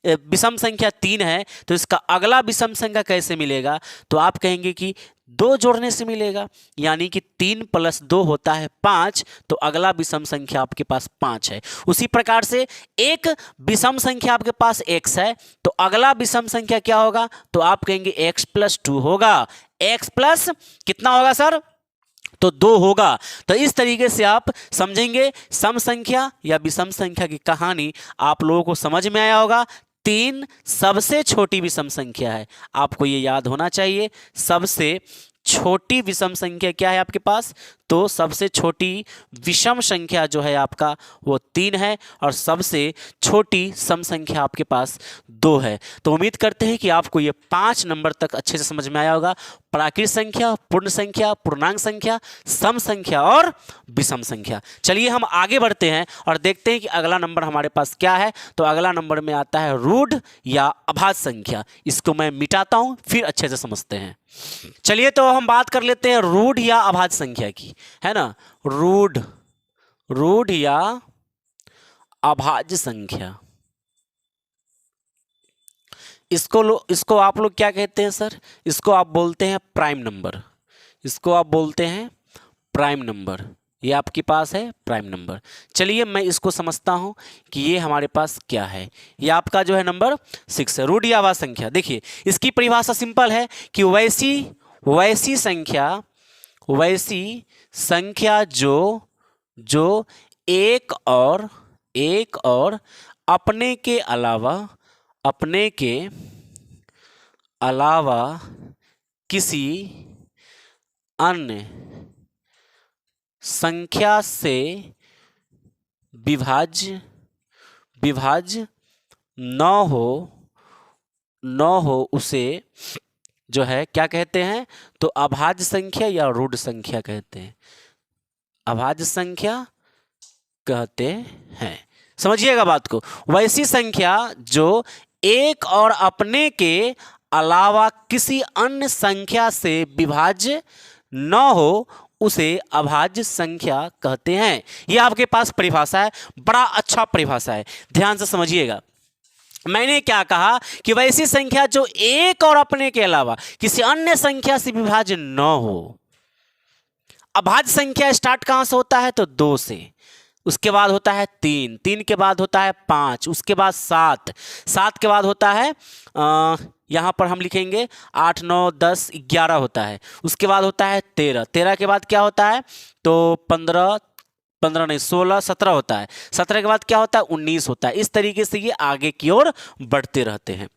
विषम संख्या 3 है, तो इसका अगला विषम संख्या कैसे मिलेगा? तो आप कहेंगे कि 2 जोड़ने से मिलेगा, यानी कि 3 + 2 होता है 5, तो अगला विषम संख्या आपके पास 5 है। उसी प्रकार से एक विषम संख्या आपके पास x है, तो अगला विषम संख्या क्या होगा? तो आप कहेंगे x+2 होगा। x प्लस कितना होगा सर? तो 2 होगा। तो इस तरीके से आप समझेंगे सम संख्या या विषम संख्या की कहानी। आप लोगों को समझ में आया होगा। 3 सबसे छोटी विषम संख्या है, आपको ये याद होना चाहिए। सबसे छोटी विषम संख्या क्या है आपके पास? तो सबसे छोटी विषम संख्या जो है आपका वो 3 है, और सबसे छोटी सम संख्या आपके पास 2 है। तो उम्मीद करते हैं कि आपको ये 5 नंबर तक अच्छे से समझ में आया होगा। प्राकृत संख्या, पूर्ण संख्या, पूर्णांक संख्या, सम संख्या और विषम संख्या। चलिए हम आगे बढ़ते हैं और देखते हैं कि अगला नंबर हमारे पास क्या है। तो अगला नंबर में आता है रूढ़ या अभाज्य संख्या। इसको मैं मिटाता हूं, फिर अच्छे से समझते हैं। चलिए तो हम बात कर लेते हैं रूढ़ या अभाज्य संख्या की, है ना। रूढ़ या अभाज्य संख्या, इसको आप लोग क्या कहते हैं सर? इसको आप बोलते हैं प्राइम नंबर। इसको आप बोलते हैं प्राइम नंबर। ये आपके पास है प्राइम नंबर। चलिए मैं इसको समझता हूं कि ये हमारे पास क्या है। ये आपका जो है नंबर 6 है, रूढ़ या अभाज्य संख्या। देखिए इसकी परिभाषा सिंपल है कि वैसी संख्या जो एक और अपने के अलावा किसी अन्य संख्या से विभाज्य न हो उसे जो है क्या कहते हैं? तो अभाज्य संख्या या रूढ़ संख्या कहते हैं। अभाज्य संख्या कहते हैं। समझिएगा बात को। वैसी संख्या जो एक और अपने के अलावा किसी अन्य संख्या से विभाज्य न हो उसे अभाज्य संख्या कहते हैं। यह आपके पास परिभाषा है, बड़ा अच्छा परिभाषा है, ध्यान से समझिएगा। मैंने क्या कहा कि वैसी संख्या जो एक और अपने के अलावा किसी अन्य संख्या से विभाज्य न हो। अभाज्य संख्या स्टार्ट कहां से होता है? तो 2 से, उसके बाद होता है 3, 3 के बाद होता है 5, उसके बाद 7, 7 के बाद होता है यहाँ पर हम लिखेंगे 8, 9, 10, 11 होता है, उसके बाद होता है 13, 13 के बाद क्या होता है? तो 15, 15 नहीं 16, 17 होता है, 17 के बाद क्या होता है? 19 होता है। इस तरीके से ये आगे की ओर बढ़ते रहते हैं।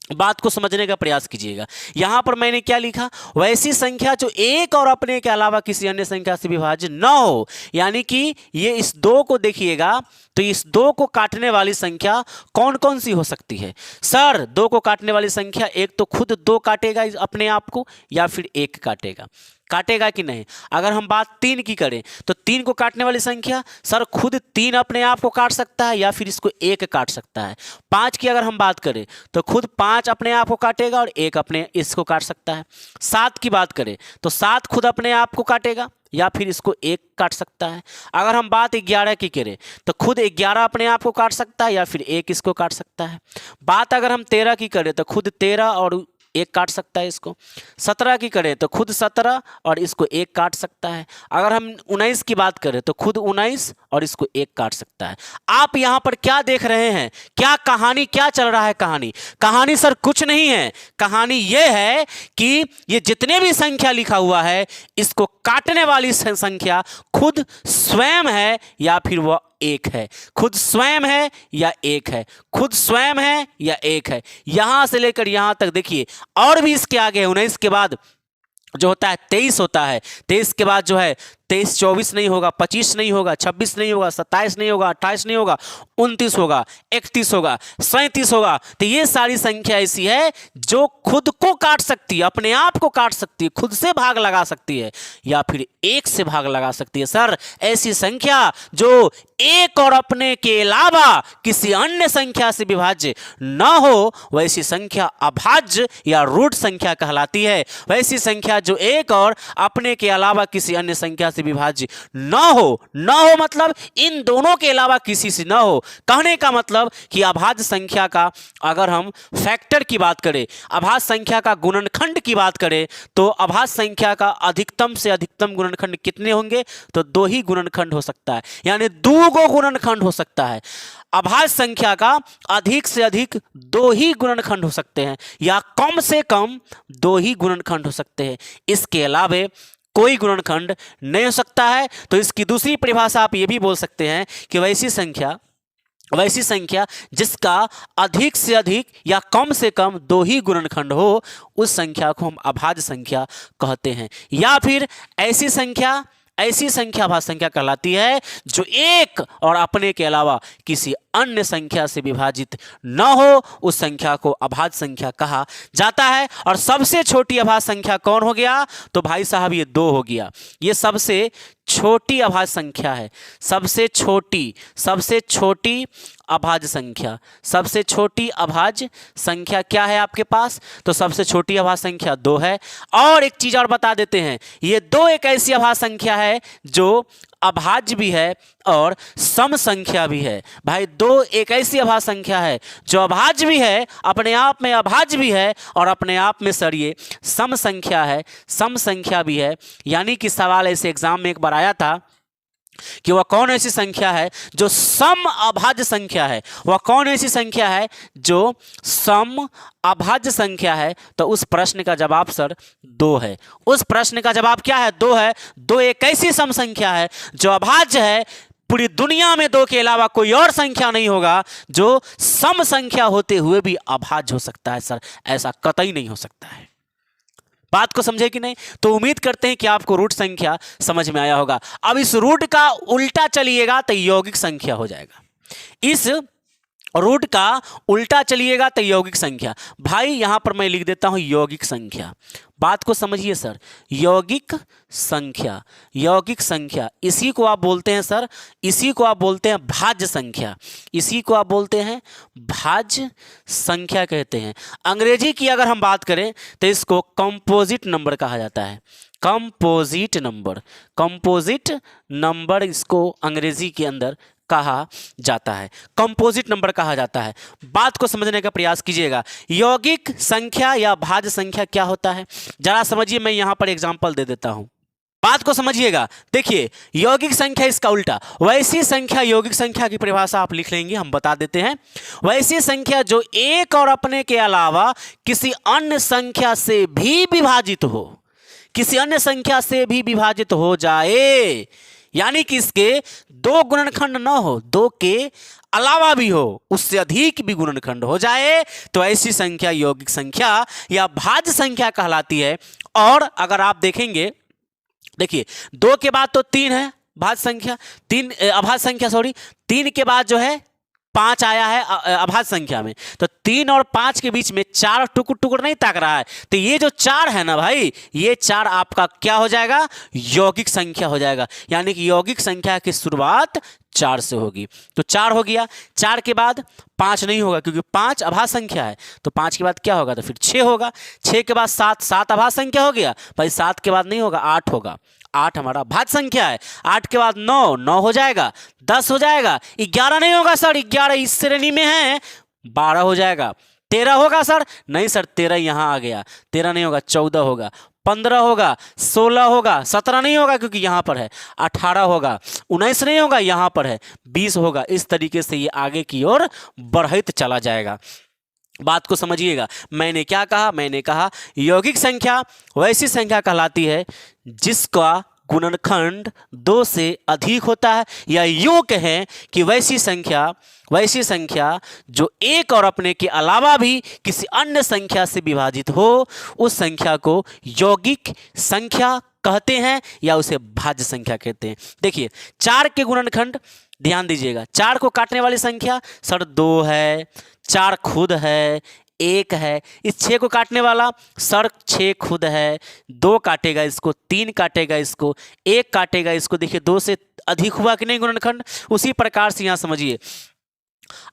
बात को समझने का प्रयास कीजिएगा। यहां पर मैंने क्या लिखा? वैसी संख्या जो एक और अपने के अलावा किसी अन्य संख्या से विभाज्य न हो, यानी कि ये इस 2 को देखिएगा तो इस 2 को काटने वाली संख्या कौन कौन सी हो सकती है? सर 2 को काटने वाली संख्या, एक तो खुद 2 काटेगा अपने आप को, या फिर 1 काटेगा। काटेगा कि नहीं? अगर हम बात 3 की करें तो 3 को काटने वाली संख्या, सर खुद 3 अपने आप को काट सकता है या फिर इसको 1 काट सकता है। 5 की अगर हम बात करें तो खुद 5 अपने आप को काटेगा और 1 अपने इसको काट सकता है। 7 की बात करें तो 7 खुद अपने आप को काटेगा या फिर इसको 1 काट सकता है। अगर हम बात 11 की करें तो खुद 11 अपने आप को काट सकता है या फिर 1 इसको काट सकता है। बात अगर हम 13 की करें तो खुद 13 और 1 काट सकता है इसको। 17 की करें तो खुद 17 और इसको 1 काट सकता है। अगर हम 19 की बात करें तो खुद 19 और इसको 1 काट सकता है। आप यहां पर क्या देख रहे हैं? क्या कहानी, क्या चल रहा है? कहानी सर कुछ नहीं है। कहानी यह है कि ये जितने भी संख्या लिखा हुआ है, इसको काटने वाली संख्या खुद स्वयं है या फिर वह 1 है। खुद स्वयं है या 1 है, खुद स्वयं है या 1 है। यहां से लेकर यहां तक देखिए, और भी इसके आगे 19 के बाद जो होता है 23 होता है। 23 के बाद जो है 23, 24 नहीं होगा, 25 नहीं होगा, 26 नहीं होगा, 27 नहीं होगा, 28 नहीं होगा, 29 होगा, 31 होगा, 37 होगा। तो ये सारी संख्या ऐसी है जो खुद को काट सकती है, अपने आप को काट सकती है, खुद से भाग लगा सकती है या फिर 1 से भाग लगा सकती है। सर ऐसी संख्या जो एक और अपने के अलावा किसी अन्य संख्या से विभाज्य न हो, वैसी संख्या अभाज्य या रूट संख्या कहलाती है। वैसी संख्या जो एक और अपने के अलावा किसी अन्य संख्या से विभाज्य न हो मतलब इन दोनों के अलावा किसी से न हो। कहने का मतलब कि अभाज्य संख्या का अगर हम फैक्टर की बात करें, अभाज्य संख्या का गुणनखंड की बात करें, तो अभाज्य संख्या का अधिकतम से अधिकतम गुणनखंड कितने होंगे? तो 2 ही गुणनखंड हो सकता है, यानी 2 गुणनखंड हो सकता है। अभाज्य संख्या का अधिक से अधिक 2 ही गुणनखंड हो सकते हैं या कम से कम 2 ही गुणनखंड हो सकते हैं। इसके अलावा कोई गुणनखंड नहीं हो सकता है। तो इसकी दूसरी परिभाषा आप ये भी बोल सकते हैं कि वैसी संख्या जिसका अधिक से अधिक या कम से कम 2 ही गुणनखंड हो, उस संख्या को हम अभाज्य संख्या कहते हैं। या फिर ऐसी संख्या अभाज्य संख्या कहलाती है जो एक और अपने के अलावा किसी अन्य संख्या से विभाजित न हो, उस संख्या को अभाज्य संख्या कहा जाता है। और सबसे छोटी अभाज्य संख्या कौन हो गया? तो भाई साहब ये 2 हो गया। ये सबसे छोटी अभाज्य संख्या है। सबसे छोटी अभाज्य संख्या, सबसे छोटी अभाज्य संख्या क्या है आपके पास? तो सबसे छोटी अभाज्य संख्या 2 है। और एक चीज और बता देते हैं, ये 2 एक ऐसी अभाज्य संख्या है जो अभाज्य भी है और सम संख्या भी है। भाई 2 एक ऐसी अभाज्य संख्या है जो अभाज्य भी है, अपने आप में अभाज्य भी है और अपने आप में सर ये सम संख्या है, सम संख्या भी है। यानी कि सवाल ऐसे एग्जाम में एक बार आया था कि वह कौन ऐसी संख्या है जो सम अभाज्य संख्या है? वह कौन ऐसी संख्या है जो सम अभाज्य संख्या है? तो उस प्रश्न का जवाब सर 2 है। उस प्रश्न का जवाब क्या है? 2 है। 2 एक ऐसी सम संख्या है जो अभाज्य है। पूरी दुनिया में 2 के अलावा कोई और संख्या नहीं होगा जो सम संख्या होते हुए भी अभाज्य हो सकता है। सर ऐसा कतई नहीं हो सकता है। बात को समझे कि नहीं? तो उम्मीद करते हैं कि आपको रूट संख्या समझ में आया होगा। अब इस रूट का उल्टा चलिएगा तो यौगिक संख्या हो जाएगा। इस रूट का उल्टा चलिएगा तो यौगिक संख्या। भाई यहां पर मैं लिख देता हूं यौगिक संख्या। बात को समझिए सर, यौगिक संख्या इसी को आप बोलते हैं सर, इसी को आप बोलते हैं भाज्य संख्या, इसी को आप बोलते हैं भाज्य संख्या कहते हैं। अंग्रेजी की अगर हम बात करें तो इसको कंपोजिट नंबर कहा जाता है। कंपोजिट नंबर इसको अंग्रेजी के अंदर कहा जाता है, कंपोजिट नंबर कहा जाता है। बात को समझने का प्रयास कीजिएगा। यौगिक संख्या या भाज्य संख्या क्या होता है, जरा समझिए। मैं यहां पर एग्जांपल दे देता हूं, बात को समझिएगा। देखिए, यौगिक संख्या इसका उल्टा, वैसी संख्या, यौगिक संख्या की परिभाषा आप लिख लेंगे, हम बता देते हैं। वैसी संख्या जो एक और अपने के अलावा किसी अन्य संख्या से भी विभाजित हो, किसी अन्य संख्या से भी विभाजित हो जाए, यानी कि इसके दो गुणनखंड न हो, दो के अलावा भी हो, उससे अधिक भी गुणनखंड हो जाए, तो ऐसी संख्या यौगिक संख्या या भाज्य संख्या कहलाती है। और अगर आप देखेंगे, देखिए, दो के बाद तो तीन है भाज्य संख्या, तीन अभाज्य संख्या, सॉरी, तीन के बाद जो है पांच आया है अभाज्य संख्या में, तो तीन और पांच के बीच में चार टुकड़ टुकड़ नहीं ताक रहा है, तो ये जो चार है ना भाई, ये चार आपका क्या हो जाएगा, यौगिक संख्या हो जाएगा। यानी कि यौगिक संख्या की शुरुआत चार से होगी, तो चार हो गया। चार के बाद पांच नहीं होगा, क्योंकि पांच अभाज्य संख्या है, तो पांच के बाद क्या होगा, तो फिर छह होगा। छह के बाद सात, सात अभाज्य संख्या हो गया भाई, सात के बाद नहीं होगा, आठ होगा, आठ हमारा भाज्य संख्या है। आठ के बाद नौ, नौ हो जाएगा, 10 हो जाएगा। 11 नहीं होगा सर, 11 इस श्रेणी में है, 12 हो जाएगा। 13 होगा सर, नहीं सर 13 यहां आ गया, 13 नहीं होगा, 14 होगा, 15 होगा, 16 होगा, 17 नहीं होगा क्योंकि यहां पर है, 18 होगा, 19 नहीं होगा, यहां पर है, 20 होगा। इस तरीके से ये आगे की ओर बढ़त चला जाएगा। बात को समझिएगा। मैंने क्या कहा, मैंने कहा यौगिक संख्या वैसी संख्या कहलाती है जिसका गुणनखंड दो से अधिक होता है, या यूं कहें कि वैसी संख्या जो एक और अपने के अलावा भी किसी अन्य संख्या से विभाजित हो, उस संख्या को यौगिक संख्या कहते हैं या उसे भाज्य संख्या कहते हैं। देखिए, चार के गुणनखंड ध्यान दीजिएगा, चार को काटने वाली संख्या सर दो है, चार खुद है, एक है। इस छः को काटने वाला सर छः खुद है, दो काटेगा इसको, तीन काटेगा इसको, एक काटेगा इसको। देखिए, दो से अधिक हुआ कि नहीं गुणनखंड। उसी प्रकार से यहाँ समझिए,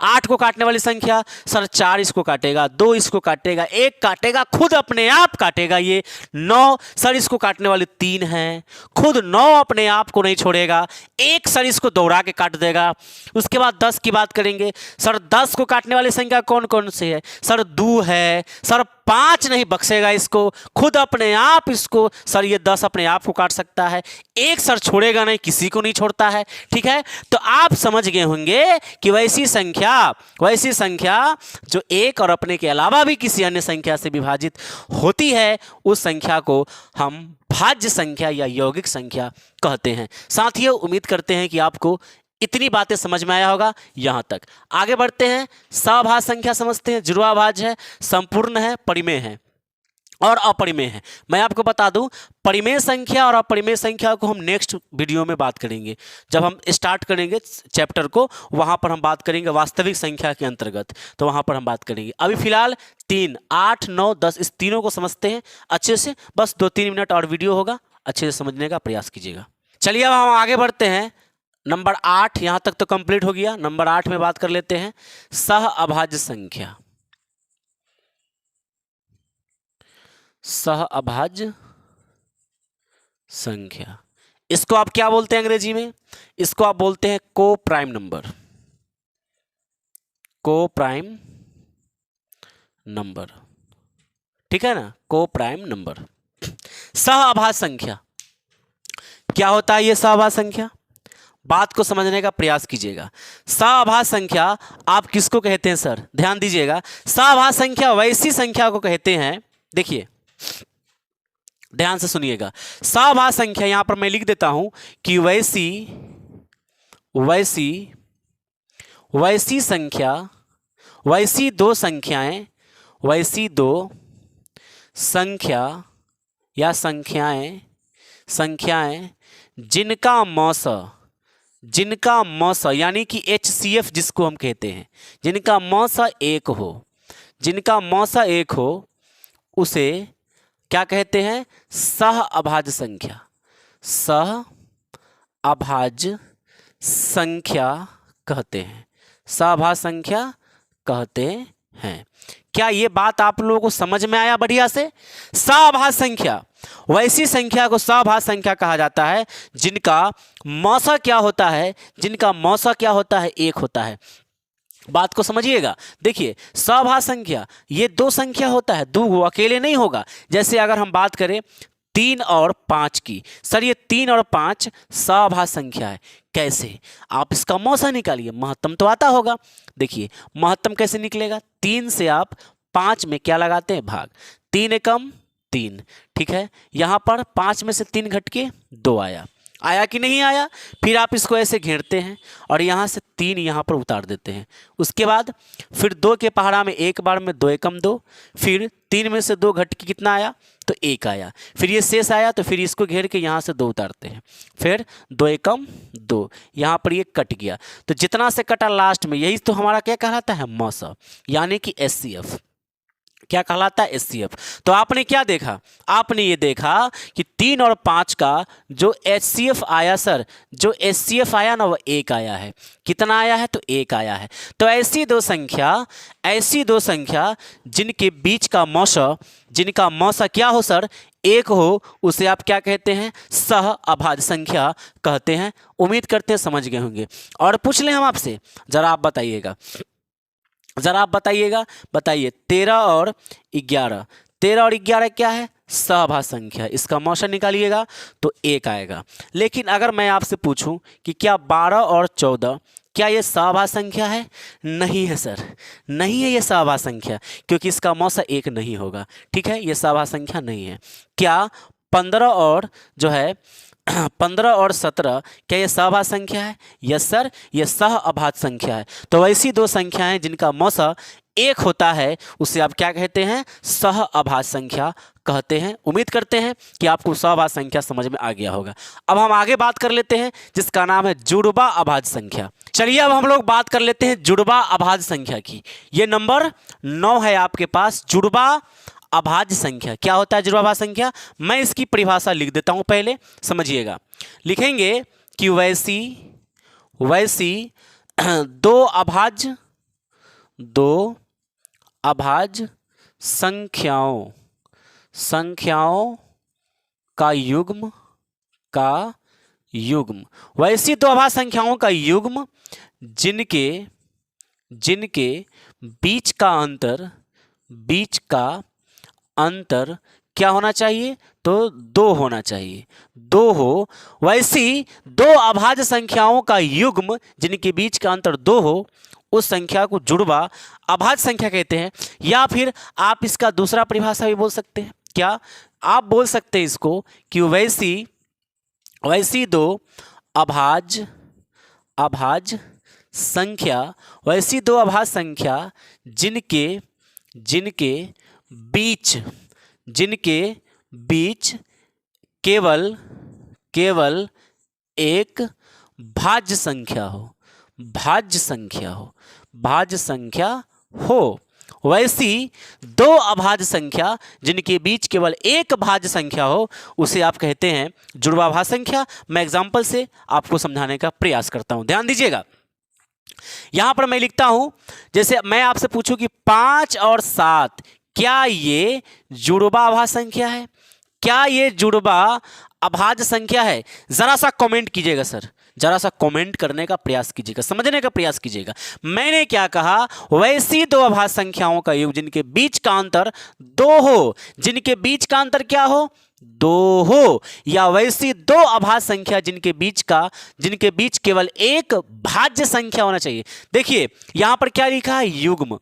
आठ को काटने वाली संख्या सर चार इसको काटेगा, दो इसको काटेगा, एक काटेगा, खुद अपने आप काटेगा। ये नौ सर इसको काटने वाले तीन है, खुद नौ अपने आप को नहीं छोड़ेगा, एक सर इसको दौड़ा के काट देगा। उसके बाद 10 की बात करेंगे, सर 10 को काटने वाली संख्या कौन कौन सी है, सर दो है, सर 5 नहीं बख्शेगा इसको, खुद अपने आप इसको, सर ये 10 अपने आप को काट सकता है, एक सर छोड़ेगा नहीं, किसी को नहीं छोड़ता है। ठीक है, तो आप समझ गए होंगे कि वैसी संख्या जो एक और अपने के अलावा भी किसी अन्य संख्या से विभाजित होती है, उस संख्या को हम भाज्य संख्या या यौगिक संख्या कहते हैं। साथियों, उम्मीद करते हैं कि आपको इतनी बातें समझ में आया होगा। यहां तक आगे बढ़ते हैं, सभाज्य संख्या समझते हैं। जुड़वाभाज्य है, संपूर्ण है, परिमेय है और अपरिमेय है। मैं आपको बता दूं, परिमेय संख्या और अपरिमेय संख्या को हम नेक्स्ट वीडियो में बात करेंगे। जब हम स्टार्ट करेंगे चैप्टर को, वहां पर हम बात करेंगे वास्तविक संख्या के अंतर्गत, तो वहां पर हम बात करेंगे। अभी फिलहाल 3, 8, 9, 10 इस तीनों को समझते हैं अच्छे से। बस 2-3 मिनट और वीडियो होगा, अच्छे से समझने का प्रयास कीजिएगा। चलिए अब हम आगे बढ़ते हैं। नंबर 8 यहां तक तो कंप्लीट हो गया। नंबर 8 में बात कर लेते हैं सह अभाज्य संख्या। सह अभाज्य संख्या, इसको आप क्या बोलते हैं अंग्रेजी में? इसको आप बोलते हैं को प्राइम नंबर। को प्राइम नंबर, ठीक है ना, को प्राइम नंबर। सह अभाज्य संख्या क्या होता है? ये सह अभाज्य संख्या, बात को समझने का प्रयास कीजिएगा। सह संख्या आप किसको कहते हैं सर? ध्यान दीजिएगा, सह संख्या वैसी संख्या को कहते हैं, देखिए ध्यान से सुनिएगा। सह संख्या यहां पर मैं लिख देता हूं कि वैसी संख्या, वैसी दो संख्याएं, वैसी दो संख्या या संख्याएं जिनका मौसा यानी कि HCF जिसको हम कहते हैं, जिनका मौसा एक हो, उसे क्या कहते हैं? सह अभाज्य संख्या। सह अभाज्य संख्या कहते हैं, सह अभाज्य संख्या कहते हैं। क्या ये बात आप लोगों को समझ में आया बढ़िया से? सभाज्य संख्या, वैसी संख्या को सभाज्य संख्या कहा जाता है जिनका मौसा क्या होता है, जिनका मौसा क्या होता है, एक होता है। बात को समझिएगा। देखिए सभाज्य संख्या ये दो संख्या होता है, दो अकेले नहीं होगा। जैसे अगर हम बात करें 3 और 5 की, सर ये 3 और 5 सभाज्य संख्या है। कैसे? आप इसका मौसा निकालिए, महत्तम तो आता होगा। देखिए महत्तम कैसे निकलेगा? 3 से आप 5 में क्या लगाते हैं? भाग। 3 एकम 3, ठीक है। यहाँ पर 5 में से 3 घट के 2 आया, आया कि नहीं आया? फिर आप इसको ऐसे घेरते हैं और यहाँ से 3 यहाँ पर उतार देते हैं। उसके बाद फिर 2 के पहाड़ा में एक बार में 2 एकम 2, फिर 3 में से 2 घट के कितना आया? तो 1 आया। फिर ये शेष आया तो फिर इसको घेर के यहाँ से 2 उतारते हैं, फिर 2 एकम 2, यहाँ पर ये कट गया। तो जितना से कटा लास्ट में, यही तो हमारा क्या कहलाता है? मौसा, यानी कि एचसीएफ। क्या कहलाता है? एचसीएफ। तो आपने क्या देखा? आपने ये देखा कि 3 और 5 का जो एचसीएफ आया सर, जो एचसीएफ आया ना, वो 1 आया है। कितना आया है? तो 1 आया है। तो ऐसी दो संख्या जिनके बीच का मौसा, जिनका मौसा क्या हो सर? 1 हो, उसे आप क्या कहते हैं? सह अभाज्य संख्या कहते हैं। उम्मीद करते हैं समझ गए होंगे। और पूछ लें हम आपसे, जरा आप बताइएगा, बताइए 13 और 11, 13 और 11 क्या है? सभाज्य संख्या। इसका मौसा निकालिएगा तो 1 आएगा। लेकिन अगर मैं आपसे पूछूं कि क्या 12 और 14 क्या ये सभाज्य संख्या है? नहीं है सर, नहीं है ये सभाज्य संख्या, क्योंकि इसका मौसा 1 नहीं होगा, ठीक है। ये सभाज्य संख्या नहीं है। क्या 15 और जो है 15 और 17 क्या ये सभाज्य संख्या है? यस सर, ये सह अभाज्य संख्या है। तो वैसी दो संख्याएं जिनका मौसा 1 होता है, उसे आप क्या कहते हैं? सह अभाज्य संख्या कहते हैं। उम्मीद करते हैं कि आपको सभाज्य संख्या समझ में आ गया होगा। अब हम आगे बात कर लेते हैं जिसका नाम है जुड़वा अभाज्य संख्या। चलिए अब हम लोग बात कर लेते हैं जुड़वा अभाज्य संख्या की। ये नंबर 9 है आपके पास, जुड़वा अभाज्य संख्या। क्या होता है जुड़वा अभाज्य संख्या? मैं इसकी परिभाषा लिख देता हूं, पहले समझिएगा। लिखेंगे कि वैसी दो अभाज्य संख्याओं का युग्म, वैसी दो अभाज्य संख्याओं का युग्म जिनके बीच का अंतर क्या होना चाहिए? तो 2 होना चाहिए, 2 हो। वैसी दो अभाज्य संख्याओं का युग्म जिनके बीच का अंतर 2 हो, उस संख्या को जुड़वा अभाज्य संख्या कहते हैं। या फिर आप इसका दूसरा परिभाषा भी बोल सकते हैं। क्या आप बोल सकते हैं इसको कि वैसी दो अभाज्य संख्या जिनके बीच केवल एक भाज्य संख्या हो, वैसी दो अभाज्य संख्या जिनके बीच केवल एक भाज्य संख्या हो, उसे आप कहते हैं जुड़वा अभाज्य संख्या। मैं एग्जांपल से आपको समझाने का प्रयास करता हूं, ध्यान दीजिएगा। यहां पर मैं लिखता हूं, जैसे मैं आपसे पूछूं कि 5 और 7 क्या ये जुड़वा अभाज्य संख्या है? क्या ये जुड़वा अभाज्य संख्या है? जरा सा कमेंट कीजिएगा सर, जरा सा कमेंट करने का प्रयास कीजिएगा, समझने का प्रयास कीजिएगा। मैंने क्या कहा? वैसी दो अभाज्य संख्याओं का योग जिनके बीच का अंतर 2 हो, जिनके बीच का अंतर क्या हो? 2 हो। या वैसी दो अभाज्य संख्या जिनके बीच केवल एक भाज्य संख्या होना चाहिए। देखिए यहां पर क्या लिखा है? युग्म।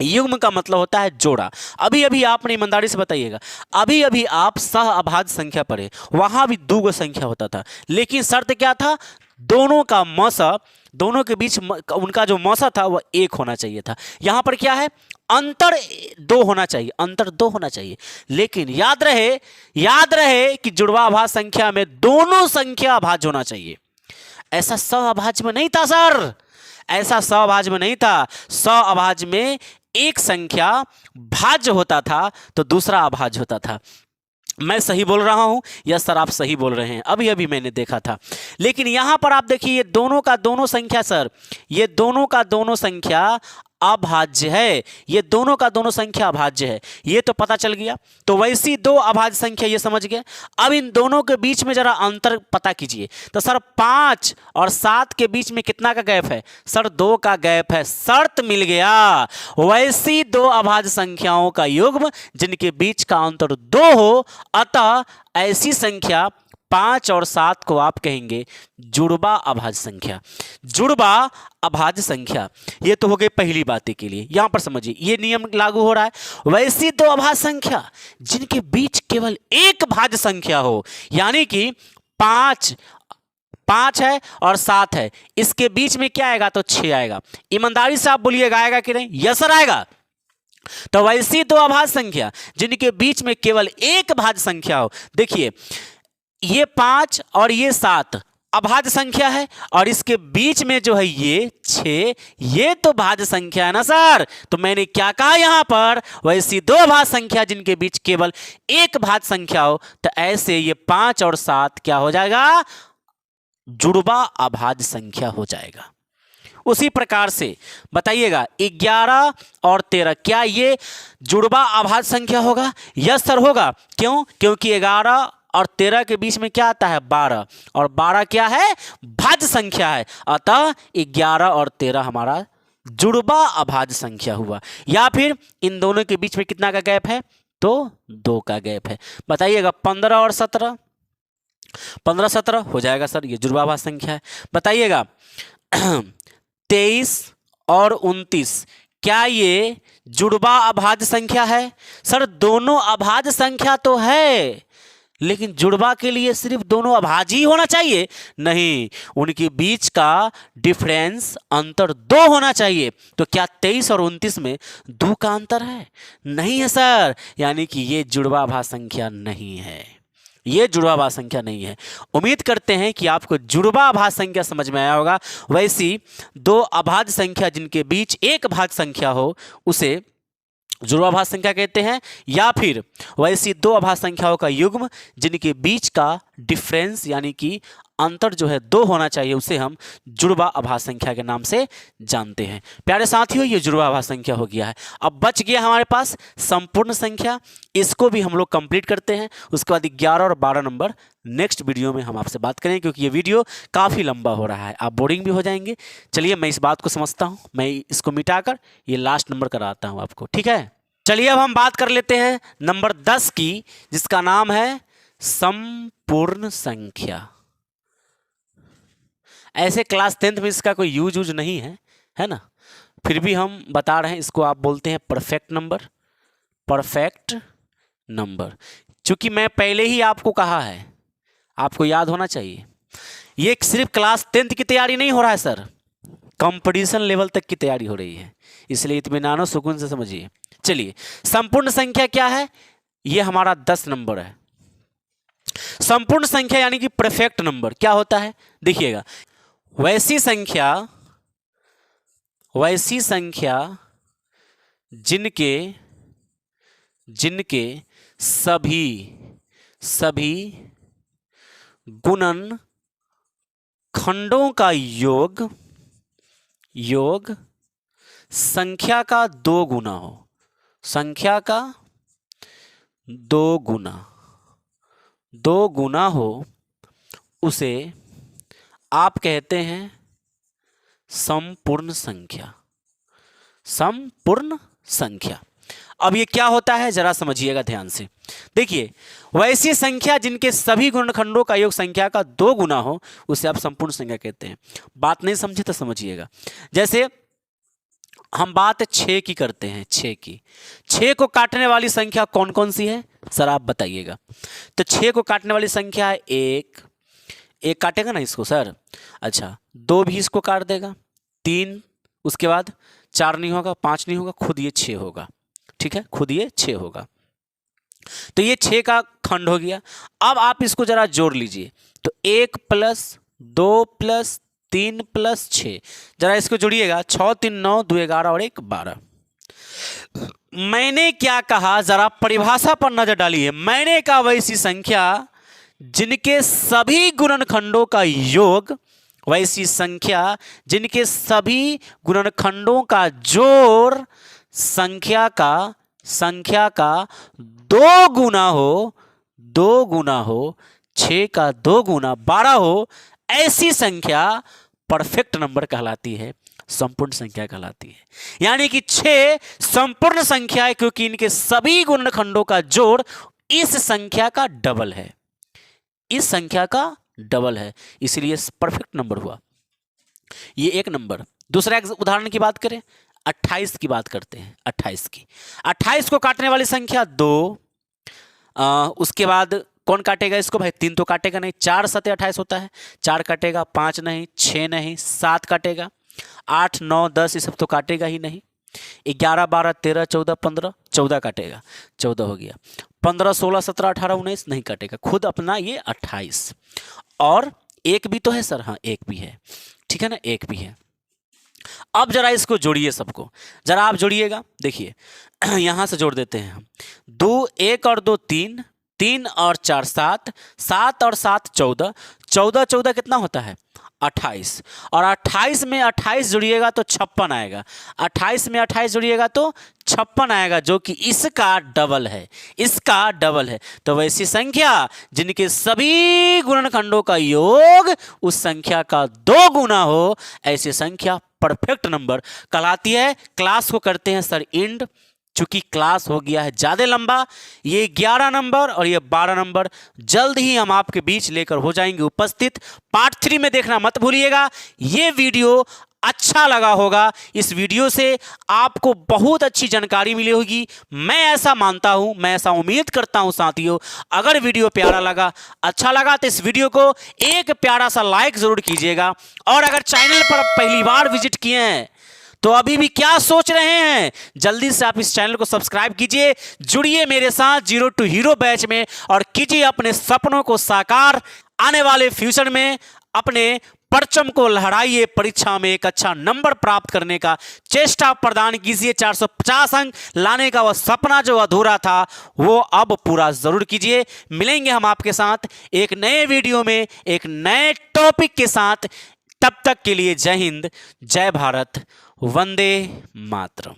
युग्म का मतलब होता है जोड़ा। अभी आपने ईमानदारी से बताइएगा, अभी आप सह अभाज्य संख्या पढ़े, वहां भी 2 संख्या होता था, लेकिन शर्त क्या था? दोनों का मौसा, दोनों के बीच उनका जो मौसा था वह 1 होना चाहिए था। यहां पर क्या है? अंतर 2 होना चाहिए, अंतर 2 होना चाहिए। लेकिन याद रहे कि जुड़वा अभाज्य संख्या में दोनों संख्या अभाज्य होना चाहिए। ऐसा सह अभाज्य में नहीं था सर, ऐसा सह अभाज्य में नहीं था। सह अभाज्य में एक संख्या भाज्य होता था तो दूसरा अभाज्य होता था। मैं सही बोल रहा हूं या सर आप सही बोल रहे हैं? अभी मैंने देखा था। लेकिन यहां पर आप देखिए, ये दोनों का दोनों संख्या सर, ये दोनों का दोनों संख्या अभाज्य है। ये दोनों का दोनों संख्या अभाज्य है, ये तो पता चल गया। तो वैसी दो अभाज्य संख्या ये समझ गए। अब इन दोनों के बीच में जरा अंतर पता कीजिए। तो सर 5 और 7 के बीच में कितना का गैप है? सर 2 का गैप है। शर्त मिल गया। वैसी दो अभाज्य संख्याओं का युग्म जिनके बीच का अंतर 2 हो, अतः ऐसी संख्या 5 और 7 को आप कहेंगे जुड़वा अभाज्य संख्या। जुड़वा अभाज्य संख्या, ये तो हो गई पहली बातें के लिए। यहां पर समझिए ये नियम लागू हो रहा है। वैसी दो अभाज्य संख्या जिनके बीच केवल एक भाज्य संख्या हो, यानी कि 5 है और 7 है, इसके बीच में क्या आएगा? तो 6 आएगा। ईमानदारी से आप बोलिएगा आएगा कि नहीं? यस सर आएगा। तो वैसी दो अभाज्य संख्या जिनके बीच में केवल एक भाज्य संख्या हो। देखिए ये 5 और ये 7 अभाज्य संख्या है, और इसके बीच में जो है ये 6, ये तो भाज्य संख्या है ना सर। तो मैंने क्या कहा यहां पर? वैसी दो अभाज्य संख्या जिनके बीच केवल एक भाज्य संख्या हो, तो ऐसे ये 5 और 7 क्या हो जाएगा? जुड़वा अभाज्य संख्या हो जाएगा। उसी प्रकार से बताइएगा 11 और 13, क्या ये जुड़वा अभाज्य संख्या होगा? यस सर होगा। क्यों? क्योंकि 11 और 13 के बीच में क्या आता है? 12, और 12 क्या है? भाज्य संख्या है। अतः 11 और 13 हमारा जुड़वा अभाज्य संख्या हुआ। या फिर इन दोनों के बीच में कितना का गैप है? तो 2 का गैप है। बताइएगा 15 और 17, 15-17 हो जाएगा सर, ये जुड़वा अभाज्य संख्या है। बताइएगा 23 और 29, क्या ये जुड़वा अभाज्य संख्या है? सर दोनों अभाज्य संख्या तो है, लेकिन जुड़वा के लिए सिर्फ दोनों अभाज्य ही होना चाहिए? नहीं, उनके बीच का डिफरेंस अंतर 2 होना चाहिए। तो क्या 23 और 29 में 2 का अंतर है? नहीं है सर, यानी कि ये जुड़वा अभाज्य संख्या नहीं है, ये जुड़वा अभाज्य संख्या नहीं है। उम्मीद करते हैं कि आपको जुड़वा अभाज्य संख्या समझ में आया होगा। वैसी दो अभाज्य संख्या जिनके बीच एक भाज्य संख्या हो उसे जुड़वा अभाज्य संख्या कहते हैं, या फिर वैसी दो अभाज्य संख्याओं का युग्म जिनके बीच का डिफरेंस यानी कि अंतर जो है 2 होना चाहिए, उसे हम जुड़वा अभाज्य संख्या के नाम से जानते हैं। प्यारे साथियों, ये जुड़वा अभाज्य संख्या हो गया है। अब बच गया हमारे पास संपूर्ण संख्या, इसको भी हम लोग कंप्लीट करते हैं। उसके बाद 11 और 12 नंबर नेक्स्ट वीडियो में हम आपसे बात करें, क्योंकि ये वीडियो काफ़ी लंबा हो रहा है, आप बोरिंग भी हो जाएंगे। चलिए मैं इस बात को समझता हूँ, मैं इसको मिटाकर ये लास्ट नंबर कराता हूँ आपको, ठीक है। चलिए अब हम बात कर लेते हैं नंबर 10 की, जिसका नाम है संपूर्ण संख्या। ऐसे क्लास 10th में इसका कोई यूज नहीं है, है ना, फिर भी हम बता रहे हैं। इसको आप बोलते हैं परफेक्ट नंबर, परफेक्ट नंबर। चूंकि मैं पहले ही आपको कहा है, आपको याद होना चाहिए, ये सिर्फ क्लास 10th की तैयारी नहीं हो रहा है सर, कंपटीशन लेवल तक की तैयारी हो रही है, इसलिए इत्मीनान और सुकून से समझिए। चलिए संपूर्ण संख्या क्या है? ये हमारा 10 नंबर है। संपूर्ण संख्या यानी कि परफेक्ट नंबर क्या होता है? देखिएगा, वैसी संख्या जिनके सभी गुणन खंडों का योग संख्या का 2 गुना हो, संख्या का 2 गुना हो, उसे आप कहते हैं संपूर्ण संख्या। संपूर्ण संख्या। अब ये क्या होता है जरा समझिएगा ध्यान से। देखिए, वैसी संख्या जिनके सभी गुणनखंडों का योग संख्या का 2 गुना हो उसे आप संपूर्ण संख्या कहते हैं। बात नहीं समझे तो समझिएगा। जैसे हम बात 6 की करते हैं, 6 की। 6 को काटने वाली संख्या कौन कौन सी है सर आप बताइएगा। तो 6 को काटने वाली संख्या है 1 काटेगा ना इसको सर, अच्छा 2 भी इसको काट देगा, 3, उसके बाद 4 नहीं होगा, 5 नहीं होगा, खुद ये 6 होगा, ठीक है, खुद ये 6 होगा। तो ये 6 का खंड हो गया। अब आप इसको जरा जोड़ लीजिए, तो 1 + 2 + 3 + 6, जरा इसको जोड़िएगा, 6 3 9 2 11 और 1 12। मैंने क्या कहा जरा परिभाषा पर नजर डालिए। मैंने कहा वैसी संख्या जिनके सभी गुणनखंडों का योग वैसी संख्या जिनके सभी गुणनखंडों का जोड़ संख्या का 2 गुना हो 6 का 2 गुना 12 हो, ऐसी संख्या परफेक्ट नंबर कहलाती है, संपूर्ण संख्या कहलाती है। यानी कि 6 संपूर्ण संख्या है क्योंकि इनके सभी गुणनखंडों का जोड़ इस संख्या का डबल है, इस संख्या का डबल है, इसलिए परफेक्ट नंबर हुआ। ये एक नंबर। दूसरा एक उदाहरण की बात करें, 28 की बात करते हैं। 28 को काटने वाली संख्या 2, उसके बाद कौन काटेगा इसको भाई? 3 तो काटेगा नहीं, 4 7 28 होता है, 4 काटेगा, 5 नहीं, 6 नहीं, 7 काटेगा, 8 9 10 ये सब तो काटेगा ही नहीं, 11 12 13 14 15 14 काटेगा, 14 हो गया, 15 16 17 18 19 नहीं काटेगा, खुद अपना ये 28। और एक भी तो है सर, हाँ एक भी है, ठीक है ना, एक भी है। अब जरा इसको जोड़िए, सबको जरा आप जोड़िएगा, देखिए यहां से जोड़ देते हैं हम। 2 1 और 2 3, 3 और 4 7, 7 और 7 14, 14 14 कितना होता है? 28। और 28 में 28 जुड़िएगा तो 56 आएगा, 28 में 28 जुड़िएगा तो 56 आएगा, जो कि इसका डबल है, इसका डबल है। तो वैसी संख्या जिनके सभी गुणनखंडों का योग उस संख्या का 2 गुना हो, ऐसी संख्या परफेक्ट नंबर कहलाती है। क्लास को करते हैं सर इंड, चूंकि क्लास हो गया है ज़्यादा लंबा। ये 11 नंबर और ये 12 नंबर जल्द ही हम आपके बीच लेकर हो जाएंगे उपस्थित। पार्ट 3 में देखना मत भूलिएगा। ये वीडियो अच्छा लगा होगा, इस वीडियो से आपको बहुत अच्छी जानकारी मिली होगी, मैं ऐसा मानता हूं, मैं ऐसा उम्मीद करता हूं साथियों। अगर वीडियो प्यारा लगा, अच्छा लगा तो इस वीडियो को एक प्यारा सा लाइक जरूर कीजिएगा। और अगर चैनल पर पहली बार विजिट किए हैं तो अभी भी क्या सोच रहे हैं, जल्दी से आप इस चैनल को सब्सक्राइब कीजिए, जुड़िए मेरे साथ जीरो टू हीरो बैच में और कीजिए अपने सपनों को साकार। आने वाले फ्यूचर में अपने परचम को लहराइए, परीक्षा में एक अच्छा नंबर प्राप्त करने का चेष्टा प्रदान कीजिए। 450 अंक लाने का वह सपना जो अधूरा था वो अब पूरा जरूर कीजिए। मिलेंगे हम आपके साथ एक नए वीडियो में एक नए टॉपिक के साथ। तब तक के लिए जय हिंद, जय भारत, वंदे मातरम।